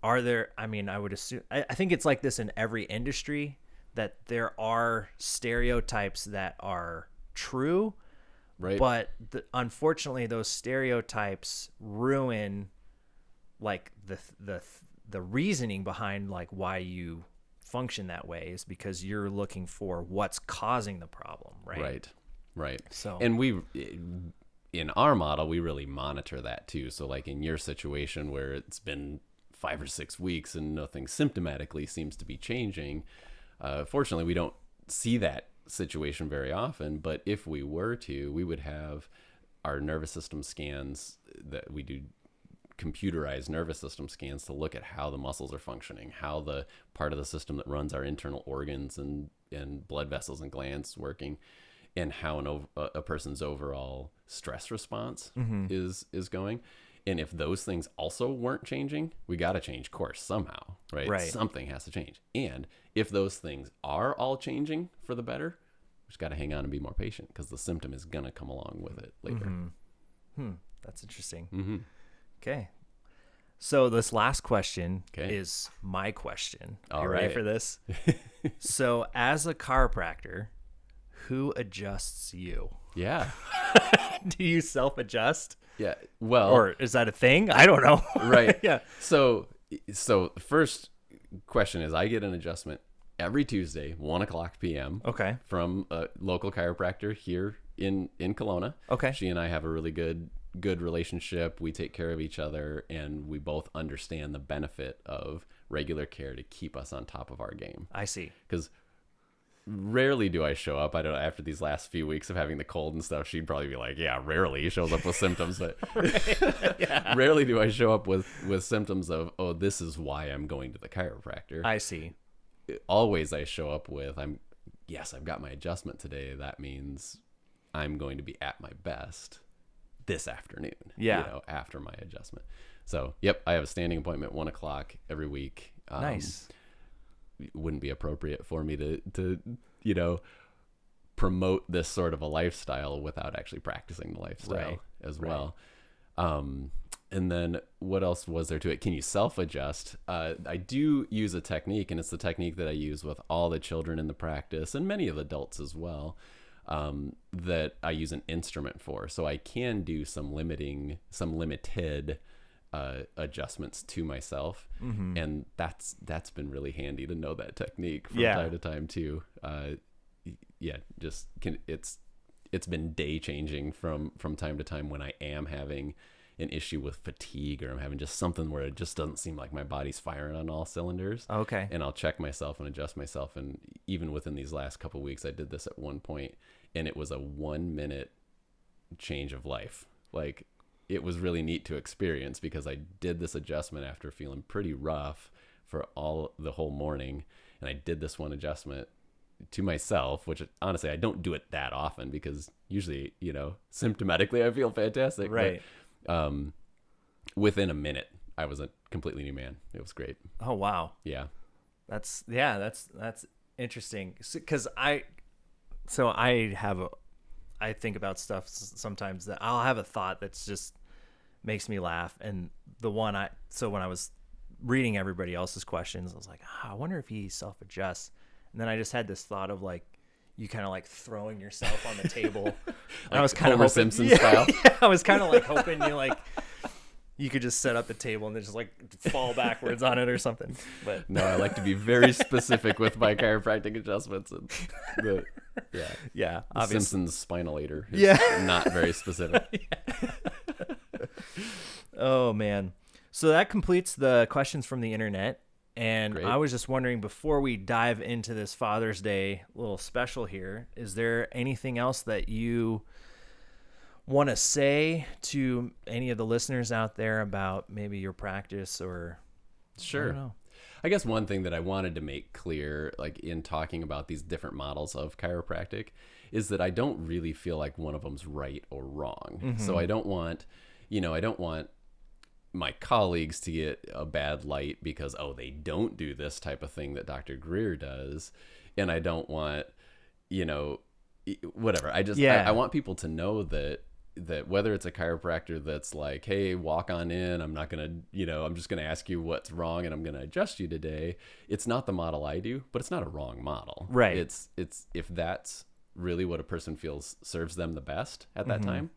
I would assume, I think it's like this in every industry, that there are stereotypes that are true, Right. but unfortunately those stereotypes ruin like the reasoning behind like why you function that way, is because you're looking for what's causing the problem, right? Right. So, and in our model, we really monitor that too. So like in your situation where it's been 5 or 6 weeks and nothing symptomatically seems to be changing, fortunately, we don't see that situation very often. But if we were to, we would have our nervous system scans that we do, computerized nervous system scans, to look at how the muscles are functioning, how the part of the system that runs our internal organs and blood vessels and glands working, and how a person's overall stress response is going. And if those things also weren't changing, we got to change course somehow, right? Right. Something has to change. And if those things are all changing for the better, we just got to hang on and be more patient, because the symptom is going to come along with it later. That's interesting. Okay. So this last question Okay. is my question. All You ready right. for this? So as a chiropractor, who adjusts you? Yeah. Do you self-adjust? Yeah. Well, Or is that a thing? I don't know. right. Yeah. So the first question is, I get an adjustment every Tuesday, 1:00 p.m. Okay. from a local chiropractor here in Kelowna. Okay. She and I have a really good relationship. We take care of each other, and we both understand the benefit of regular care to keep us on top of our game. I see. Because rarely do I show up. I don't know, after these last few weeks of having the cold and stuff, she'd probably be like, yeah, rarely shows up with symptoms. But Yeah. rarely do I show up with symptoms of, oh, this is why I'm going to the chiropractor. I see. Always I show up with, I've got my adjustment today. That means I'm going to be at my best this afternoon, Yeah. after my adjustment. So, yep, I have a standing appointment 1:00 every week. Nice. It wouldn't be appropriate for me to promote this sort of a lifestyle without actually practicing the lifestyle as well. And then what else was there to it? Can you self-adjust? I do use a technique, and it's the technique that I use with all the children in the practice and many of the adults as well, that I use an instrument for. So I can do some limited adjustments to myself. And that's been really handy to know that technique from time to time too. It's been day changing from time to time when I am having an issue with fatigue, or I'm having just something where it just doesn't seem like my body's firing on all cylinders. Okay. And I'll check myself and adjust myself. And even within these last couple of weeks, I did this at one point, and it was a 1-minute change of life. Like, it was really neat to experience, because I did this adjustment after feeling pretty rough for the whole morning. And I did this one adjustment to myself, which honestly, I don't do it that often, because usually, symptomatically I feel fantastic. Right. But, within a minute, I was a completely new man. It was great. Oh, wow. Yeah. That's interesting. Cause I think about stuff sometimes that I'll have a thought that's just makes me laugh. And when I was reading everybody else's questions, I was like, I wonder if he self-adjusts. And then I just had this thought of like, you kind of like throwing yourself on the table. Like I was kind of Homer Simpson style. Yeah, I was kind of like hoping you could just set up the table and then just like fall backwards on it or something. But no, I like to be very specific with my chiropractic adjustments. And obviously. Simpson's spinalator is not very specific. Oh man. So that completes the questions from the internet. And Great. I was just wondering, before we dive into this Father's Day little special here, is there anything else that you want to say to any of the listeners out there about maybe your practice or? Sure. I don't know. I guess one thing that I wanted to make clear, like in talking about these different models of chiropractic, is that I don't really feel like one of them's right or wrong. So I don't want my colleagues to get a bad light because, they don't do this type of thing that Dr. Grier does. And I don't want, whatever. I want people to know that whether it's a chiropractor that's like, hey, walk on in, I'm not going to, I'm just going to ask you what's wrong and I'm going to adjust you today. It's not the model I do, but it's not a wrong model. Right. It's if that's really what a person feels serves them the best at that time,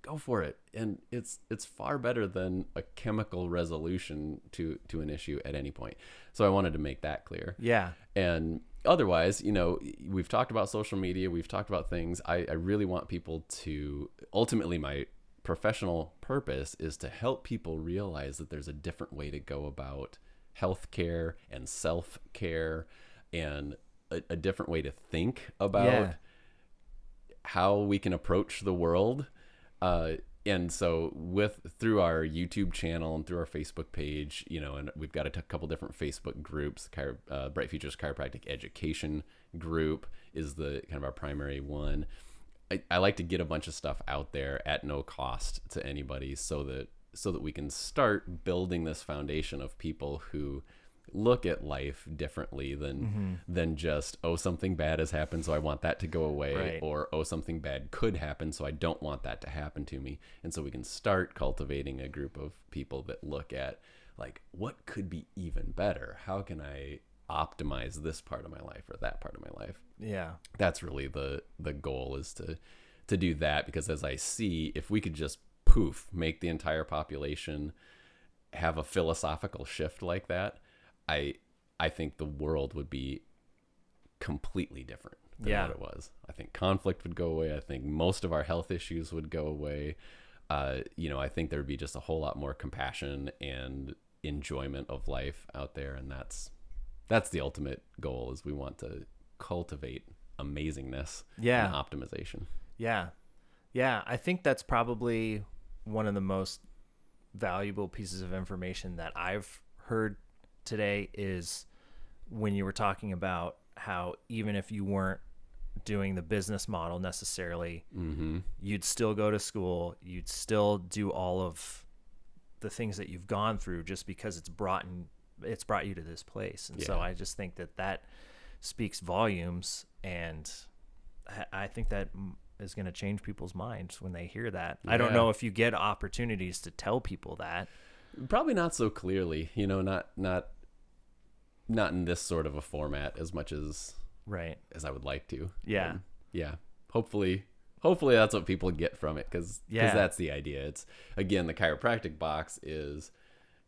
go for it. And it's far better than a chemical resolution to an issue at any point. So I wanted to make that clear. Yeah. And otherwise, we've talked about social media, we've talked about things. I really want people to, ultimately my professional purpose is to help people realize that there's a different way to go about healthcare and self-care, and a different way to think about how we can approach the world. And so through our YouTube channel and through our Facebook page, and we've got a couple different Facebook groups. Bright Futures Chiropractic Education group is the kind of our primary one. I like to get a bunch of stuff out there at no cost to anybody, so that we can start building this foundation of people who look at life differently than just, something bad has happened, so I want that to go away, right. Or something bad could happen, so I don't want that to happen to me. And so we can start cultivating a group of people that look at, like, what could be even better? How can I optimize this part of my life or that part of my life? Yeah. That's really the goal, is to do that, because as I see, if we could just make the entire population have a philosophical shift like that, I think the world would be completely different than what it was. I think conflict would go away. I think most of our health issues would go away. I think there would be just a whole lot more compassion and enjoyment of life out there. And that's the ultimate goal, is we want to cultivate amazingness and optimization. Yeah. Yeah. I think that's probably one of the most valuable pieces of information that I've heard today, is when you were talking about how even if you weren't doing the business model necessarily. You'd still go to school. You'd still do all of the things that you've gone through just because it's brought you to this place. And so I just think that speaks volumes, and I think that is going to change people's minds when they hear that. I don't know if you get opportunities to tell people that. Probably not so clearly, not in this sort of a format as much as I would like to. Yeah. Hopefully that's what people get from it, because that's the idea. It's, again, the chiropractic box is,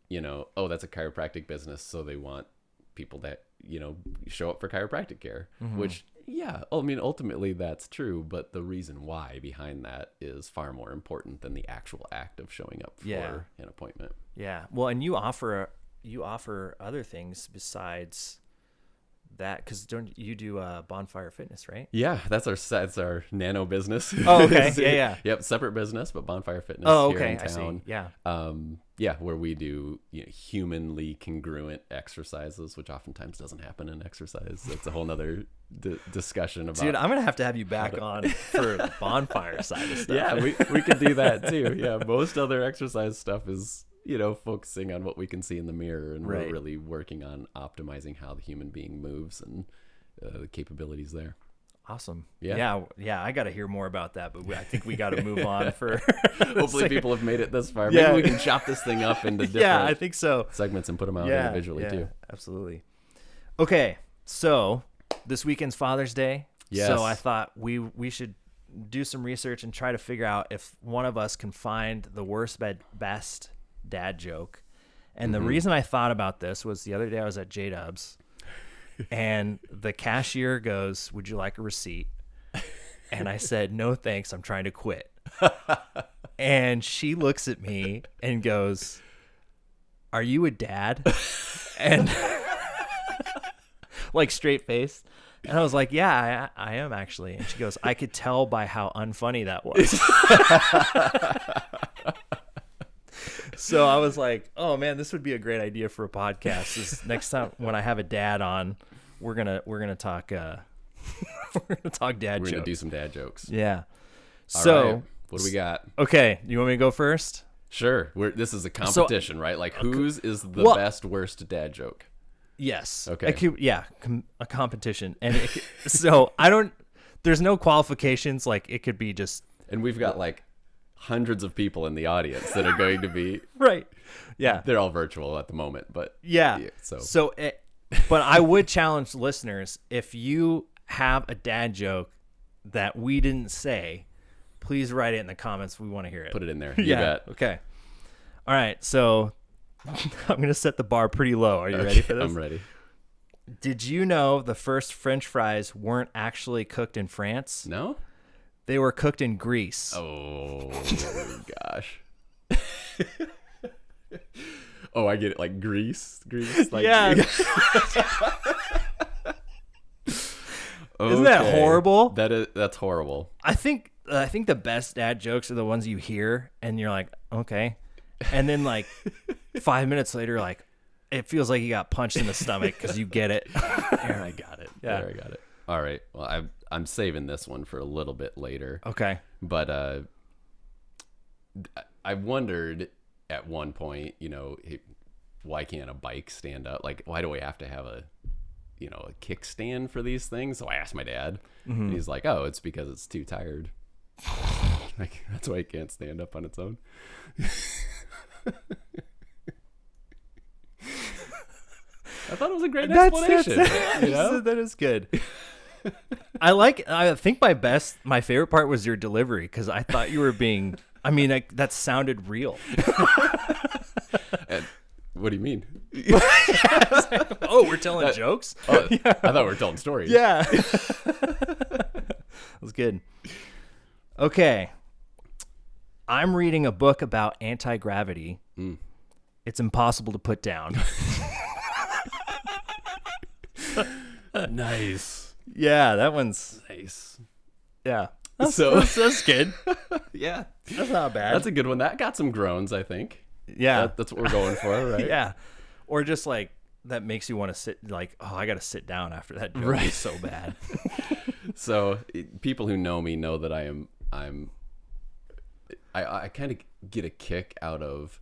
that's a chiropractic business, so they want people that, show up for chiropractic care, which, ultimately that's true, but the reason why behind that is far more important than the actual act of showing up for an appointment. Yeah. Well, and you offer other things besides that, because don't you do Bonfire Fitness, right? Yeah, that's our nano business. Oh, okay. Yeah. Yep, separate business, but Bonfire Fitness. Oh, here okay. in town. I see. Yeah. Where we do humanly congruent exercises, which oftentimes doesn't happen in exercise. That's a whole nother discussion about. Dude, I'm gonna have to have you back on for the bonfire side of stuff. Yeah, we could do that too. Yeah, most other exercise stuff is focusing on what we can see in the mirror, and we're really working on optimizing how the human being moves and the capabilities there. Awesome. Yeah. I got to hear more about that, but I think we got to move on for. Hopefully, people have made it this far. Maybe we can chop this thing up into different. I think so. Segments and put them out individually too. Absolutely. Okay, so this weekend's Father's Day. Yes. So I thought we should do some research and try to figure out if one of us can find the worst best dad joke. And the reason I thought about this was the other day I was at J-Dubs. And the cashier goes, "Would you like a receipt?" And I said, "No, thanks. I'm trying to quit." And she looks at me and goes, "Are you a dad?" And like straight faced. And I was like, "Yeah, I am actually." And she goes, "I could tell by how unfunny that was." So I was like, "Oh man, this would be a great idea for a podcast. This next time when I have a dad on, we're gonna talk we're gonna talk dad jokes. We're gonna do some dad jokes. Yeah. All so right. What do we got? Okay, you want me to go first? Sure. This is a competition, right? Like whose is the best worst dad joke? Yes. Okay. A competition, and there's no qualifications. Like it could be just. And we've got like hundreds of people in the audience that are going to be right. Yeah, they're all virtual at the moment, but but I would challenge listeners, if you have a dad joke that we didn't say, please write it in the comments. We want to hear it. Put it in there. You bet. Okay. All right. So I'm going to set the bar pretty low. Are you ready for this? I'm ready. Did you know the first French fries weren't actually cooked in France? No. They were cooked in Greece. Oh, gosh. Oh, I get it. Like Greece? Like, yeah. Okay. Isn't that horrible? That's horrible. I think the best dad jokes are the ones you hear and you're like, okay. And then like 5 minutes later, like it feels like you got punched in the stomach because you get it. There, I got it. Yeah. There, I got it. All right. Well, I'm saving this one for a little bit later. Okay. But I wondered at one point, why can't a bike stand up? Like, why do we have to have a kickstand for these things? So I asked my dad, and he's like, "Oh, it's because it's too tired. Like that's why it can't stand up on its own." I thought it was a great explanation. That is good. I think my favorite part was your delivery, because I thought you were being. I mean, that sounded real. And what do you mean? Oh, we're telling jokes? Oh, yeah. I thought we were telling stories. Yeah. That was good. Okay. I'm reading a book about anti-gravity. It's impossible to put down. Nice. Yeah, that one's nice. Yeah. That's good. Yeah. That's not bad. That's a good one. That got some groans, I think. Yeah. That's what we're going for, right? Yeah. Or just like that makes you want to sit like, oh, I got to sit down after that joke. Right. It's so bad. So people who know me know that I kind of get a kick out of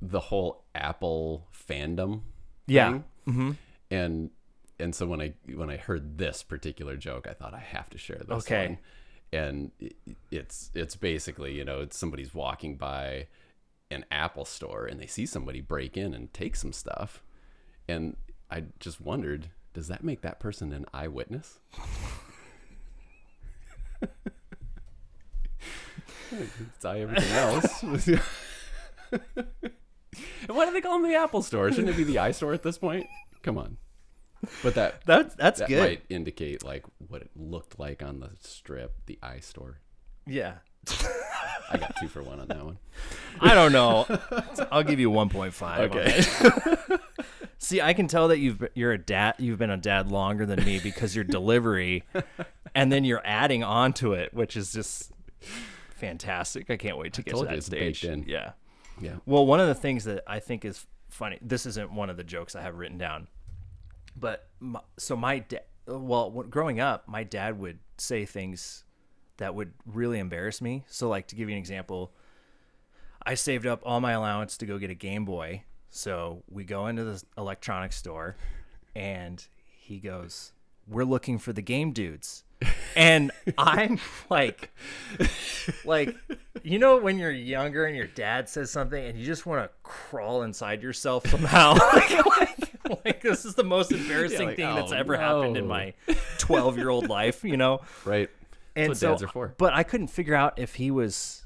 the whole Apple fandom thing. Mm-hmm. And so when I heard this particular joke, I thought I have to share this Okay. one. And it's basically, it's somebody's walking by an Apple store and they see somebody break in and take some stuff. And I just wondered, does that make that person an eyewitness? It's eye everything else. And why do they call them the Apple store? Shouldn't it be the iStore at this point? Come on. But That's that good. might indicate like what it looked like on the strip, the iStore. Yeah. I got 2 for 1 on that one. I don't know. I'll give you 1.5. Okay. See, I can tell that you're a dad. You've been a dad longer than me because your delivery, and then you're adding on to it, which is just fantastic. I can't wait to get to that stage. Baked in. Yeah. Yeah. Well, one of the things that I think is funny. This isn't one of the jokes I have written down, but growing up, my dad would say things that would really embarrass me. So, like, to give you an example, I saved up all my allowance to go get a Game Boy. So we go into the electronics store and he goes, "We're looking for the game dudes." And I'm like, when you're younger and your dad says something and you just want to crawl inside yourself somehow. like this is the most embarrassing thing that's ever happened in my 12-year-old life, Right. And That's what dads are for. But I couldn't figure out if he was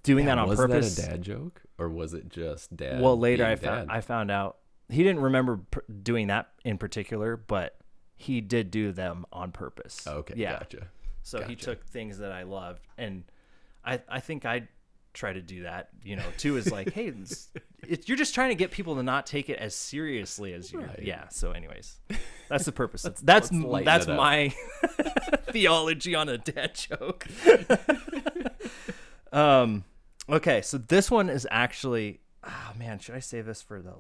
doing that on purpose. Was that a dad joke or was it just dad? Well, later being I found out he didn't remember doing that in particular, but he did do them on purpose. Okay, yeah. Gotcha. So he took things that I loved, and I think I'd try to do that, too, is like, hey, you're just trying to get people to not take it as seriously as you. Right. Yeah. So anyways, that's the purpose. That's my theology on a dad joke. Okay. So this one is actually, oh man, should I save this for I'm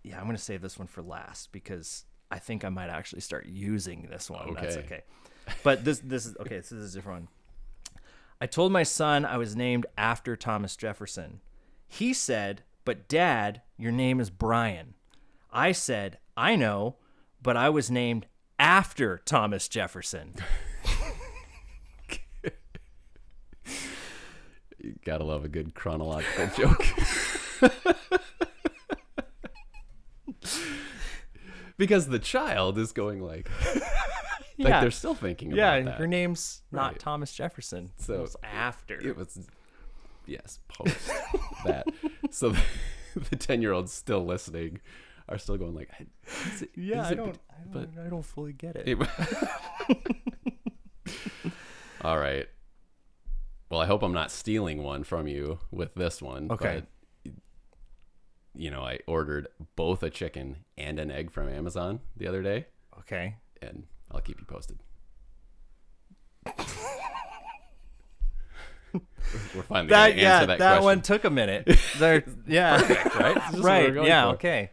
going to save this one for last because I think I might actually start using this one. Okay. That's okay. But this is okay. This is a different one. I told my son I was named after Thomas Jefferson. He said, "But Dad, your name is Brian." I said, "I know, but I was named after Thomas Jefferson." You gotta love a good chronological joke. Because the child is going like they're still thinking about that. Her name's not Right. Thomas Jefferson. So it was after. It was, yes, post that. So the 10-year-olds still listening are still going like, I don't fully get it. All right. Well, I hope I'm not stealing one from you with this one. Okay. But, I ordered both a chicken and an egg from Amazon the other day. Okay. And I'll keep you posted. We're finally going to answer that question. One took a minute. Perfect, right? This is what Right. we're going Yeah. for. Okay.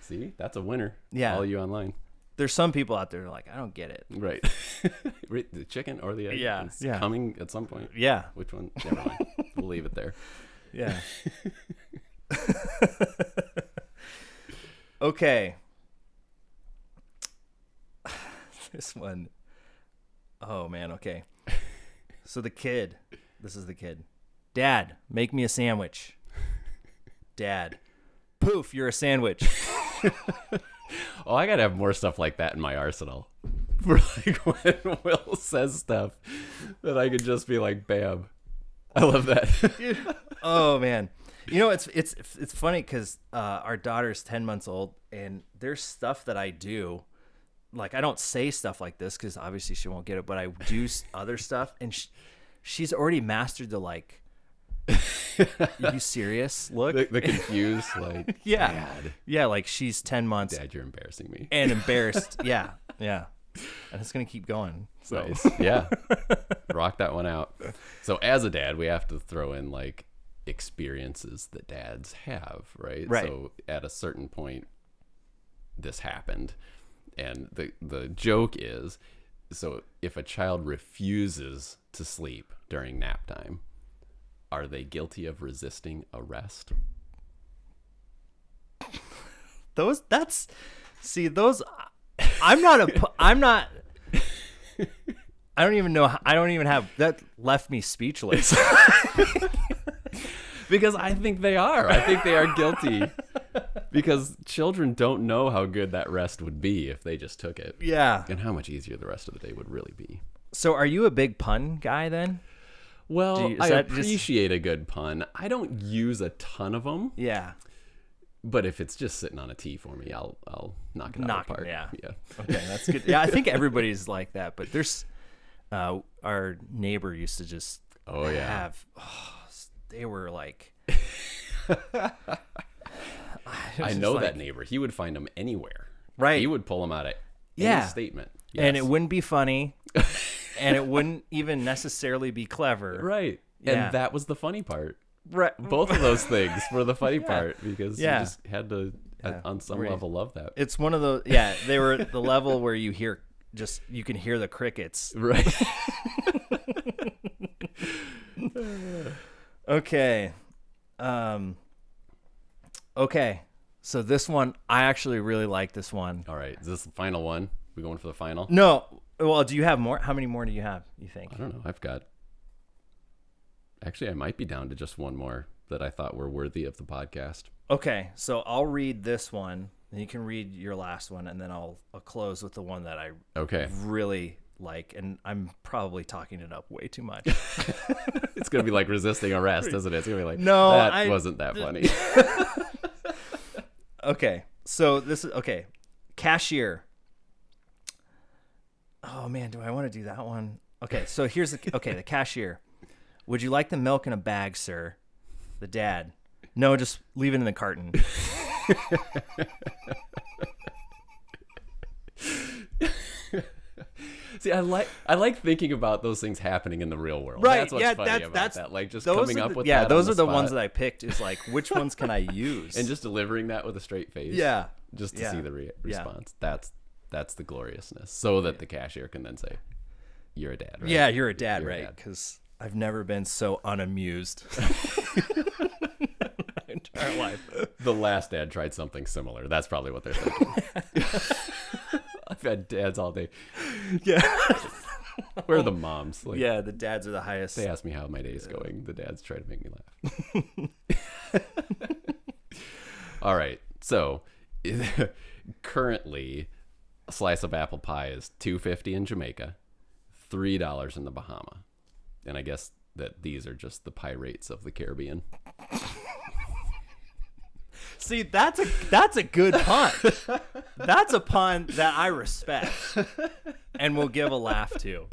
See, that's a winner. Yeah. All of you online. There's some people out there who are like, I don't get it. Right. The chicken or the egg. Yeah, It's yeah. coming at some point. Yeah. Which one? Never mind. We'll leave it there. Yeah. Okay. This one. Oh man. Okay. So this is the kid. "Dad, make me a sandwich." "Dad, poof, you're a sandwich." Oh, I gotta have more stuff like that in my arsenal. For like when Will says stuff that I could just be like, bam. I love that. Oh man. It's funny because our daughter's 10 months old, and there's stuff that I do. Like, I don't say stuff like this because obviously she won't get it, but I do other stuff, and she's already mastered the like, "Are you serious?" look. The confused, like, Yeah. Dad. Yeah, like she's 10 months Dad, you're embarrassing me. and embarrassed. Yeah. And it's going to keep going. So. Nice. Yeah. Rock that one out. So as a dad, we have to throw in like experiences that dads have, right? Right. So at a certain point, this happened. And the joke is, so if a child refuses to sleep during nap time, are they guilty of resisting arrest? Those I don't even know. I don't even have that. Left me speechless. Because I think they are. I think they are guilty. Because children don't know how good that rest would be if they just took it. Yeah. And how much easier the rest of the day would really be. So are you a big pun guy then? Well, I appreciate a good pun. I don't use a ton of them. Yeah. But if it's just sitting on a tee for me, I'll knock it out of the park. Yeah. Okay, that's good. Yeah, I think everybody's like that. But there's our neighbor used to just they were like I know that neighbor. He would find them anywhere. Right. He would pull them out of any statement. Yes. And it wouldn't be funny. And it wouldn't even necessarily be clever. Right. Yeah. And that was the funny part. Right. Both of those things were the funny part because you just had to, on some level, love that. It's one of those, they were the level where you can hear the crickets. Right. Okay. Okay. So this one, I actually really like this one. All right. Is this the final one? We going for the final? No. Well, do you have more? How many more do you have, you think? I don't know. Actually, I might be down to just one more that I thought were worthy of the podcast. Okay. So I'll read this one, and you can read your last one, and then I'll close with the one that I really like, and I'm probably talking it up way too much. It's going to be like resisting arrest, isn't it? It's going to be like, no, that wasn't that funny. Okay. So this is, cashier. Oh man, do I want to do that one? Okay, so here's the cashier. Would you like the milk in a bag, sir? The dad. No, just leave it in the carton. See, I like thinking about those things happening in the real world. Right? That's what's funny about that. Like just coming up with that. Yeah, those are the spot. ones that I picked. Is like, which ones can I use? And just delivering that with a straight face. Yeah. Just to see the response. That's the gloriousness. So that the cashier can then say, "You're a dad." Right? Yeah, you're a dad, right? Because I've never been so unamused. My entire life. The last dad tried something similar. That's probably what they're thinking. I've had dads all day. Yeah. Where are the moms? Like, yeah, the dads are the highest. They ask me how my day's going. The dads try to make me laugh. All right. So currently, a slice of apple pie is $2.50 in Jamaica, $3 in the Bahama. And I guess that these are just the pie rates of the Caribbean. See, that's a good pun. That's a pun that I respect and will give a laugh to.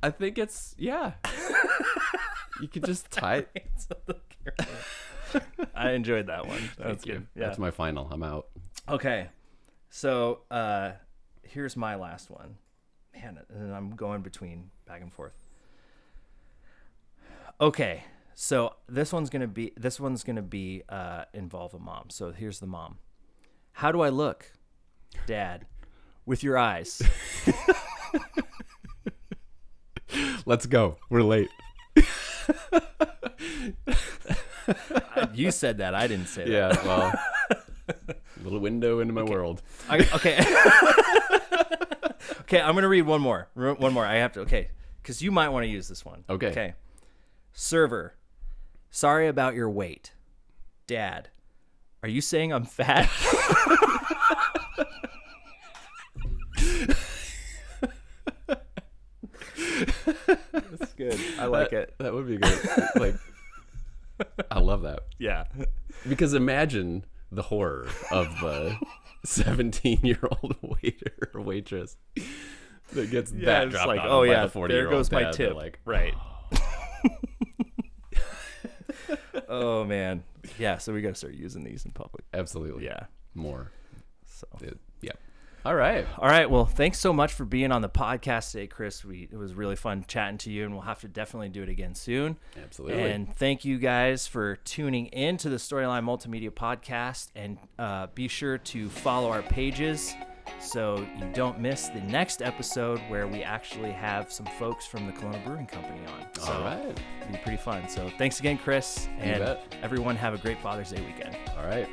I think it's You could just tie it. I enjoyed that one. That's good. Yeah. That's my final. I'm out. Okay. So here's my last one. Man, and I'm going back and forth. Okay. So this one's gonna be involve a mom. So here's the mom. How do I look, Dad? With your eyes. Let's go. We're late. You said that. I didn't say that. Yeah, well, little window into my world. Okay. Okay, I'm going to read one more. I have to, because you might want to use this one. Okay. Server, sorry about your wait. Dad, are you saying I'm fat? That's good. I like it. That would be good. Like, I love that. Yeah. Because imagine the horror of the 17-year-old waiter or waitress that gets that dropped on by the 40-year-old there goes dad. my tip. Like, right. Oh, man. Yeah, so we got to start using these in public. Absolutely. Yeah. More. So. Yeah. All right. All right. Well, thanks so much for being on the podcast today, Chris. It was really fun chatting to you, and we'll have to definitely do it again soon. Absolutely. And thank you guys for tuning in to the Storyline Multimedia podcast. And be sure to follow our pages so you don't miss the next episode where we actually have some folks from the Kelowna Brewing Company on. So All right. it'll be pretty fun. So thanks again, Chris. And bet. everyone have a great Father's Day weekend. All right.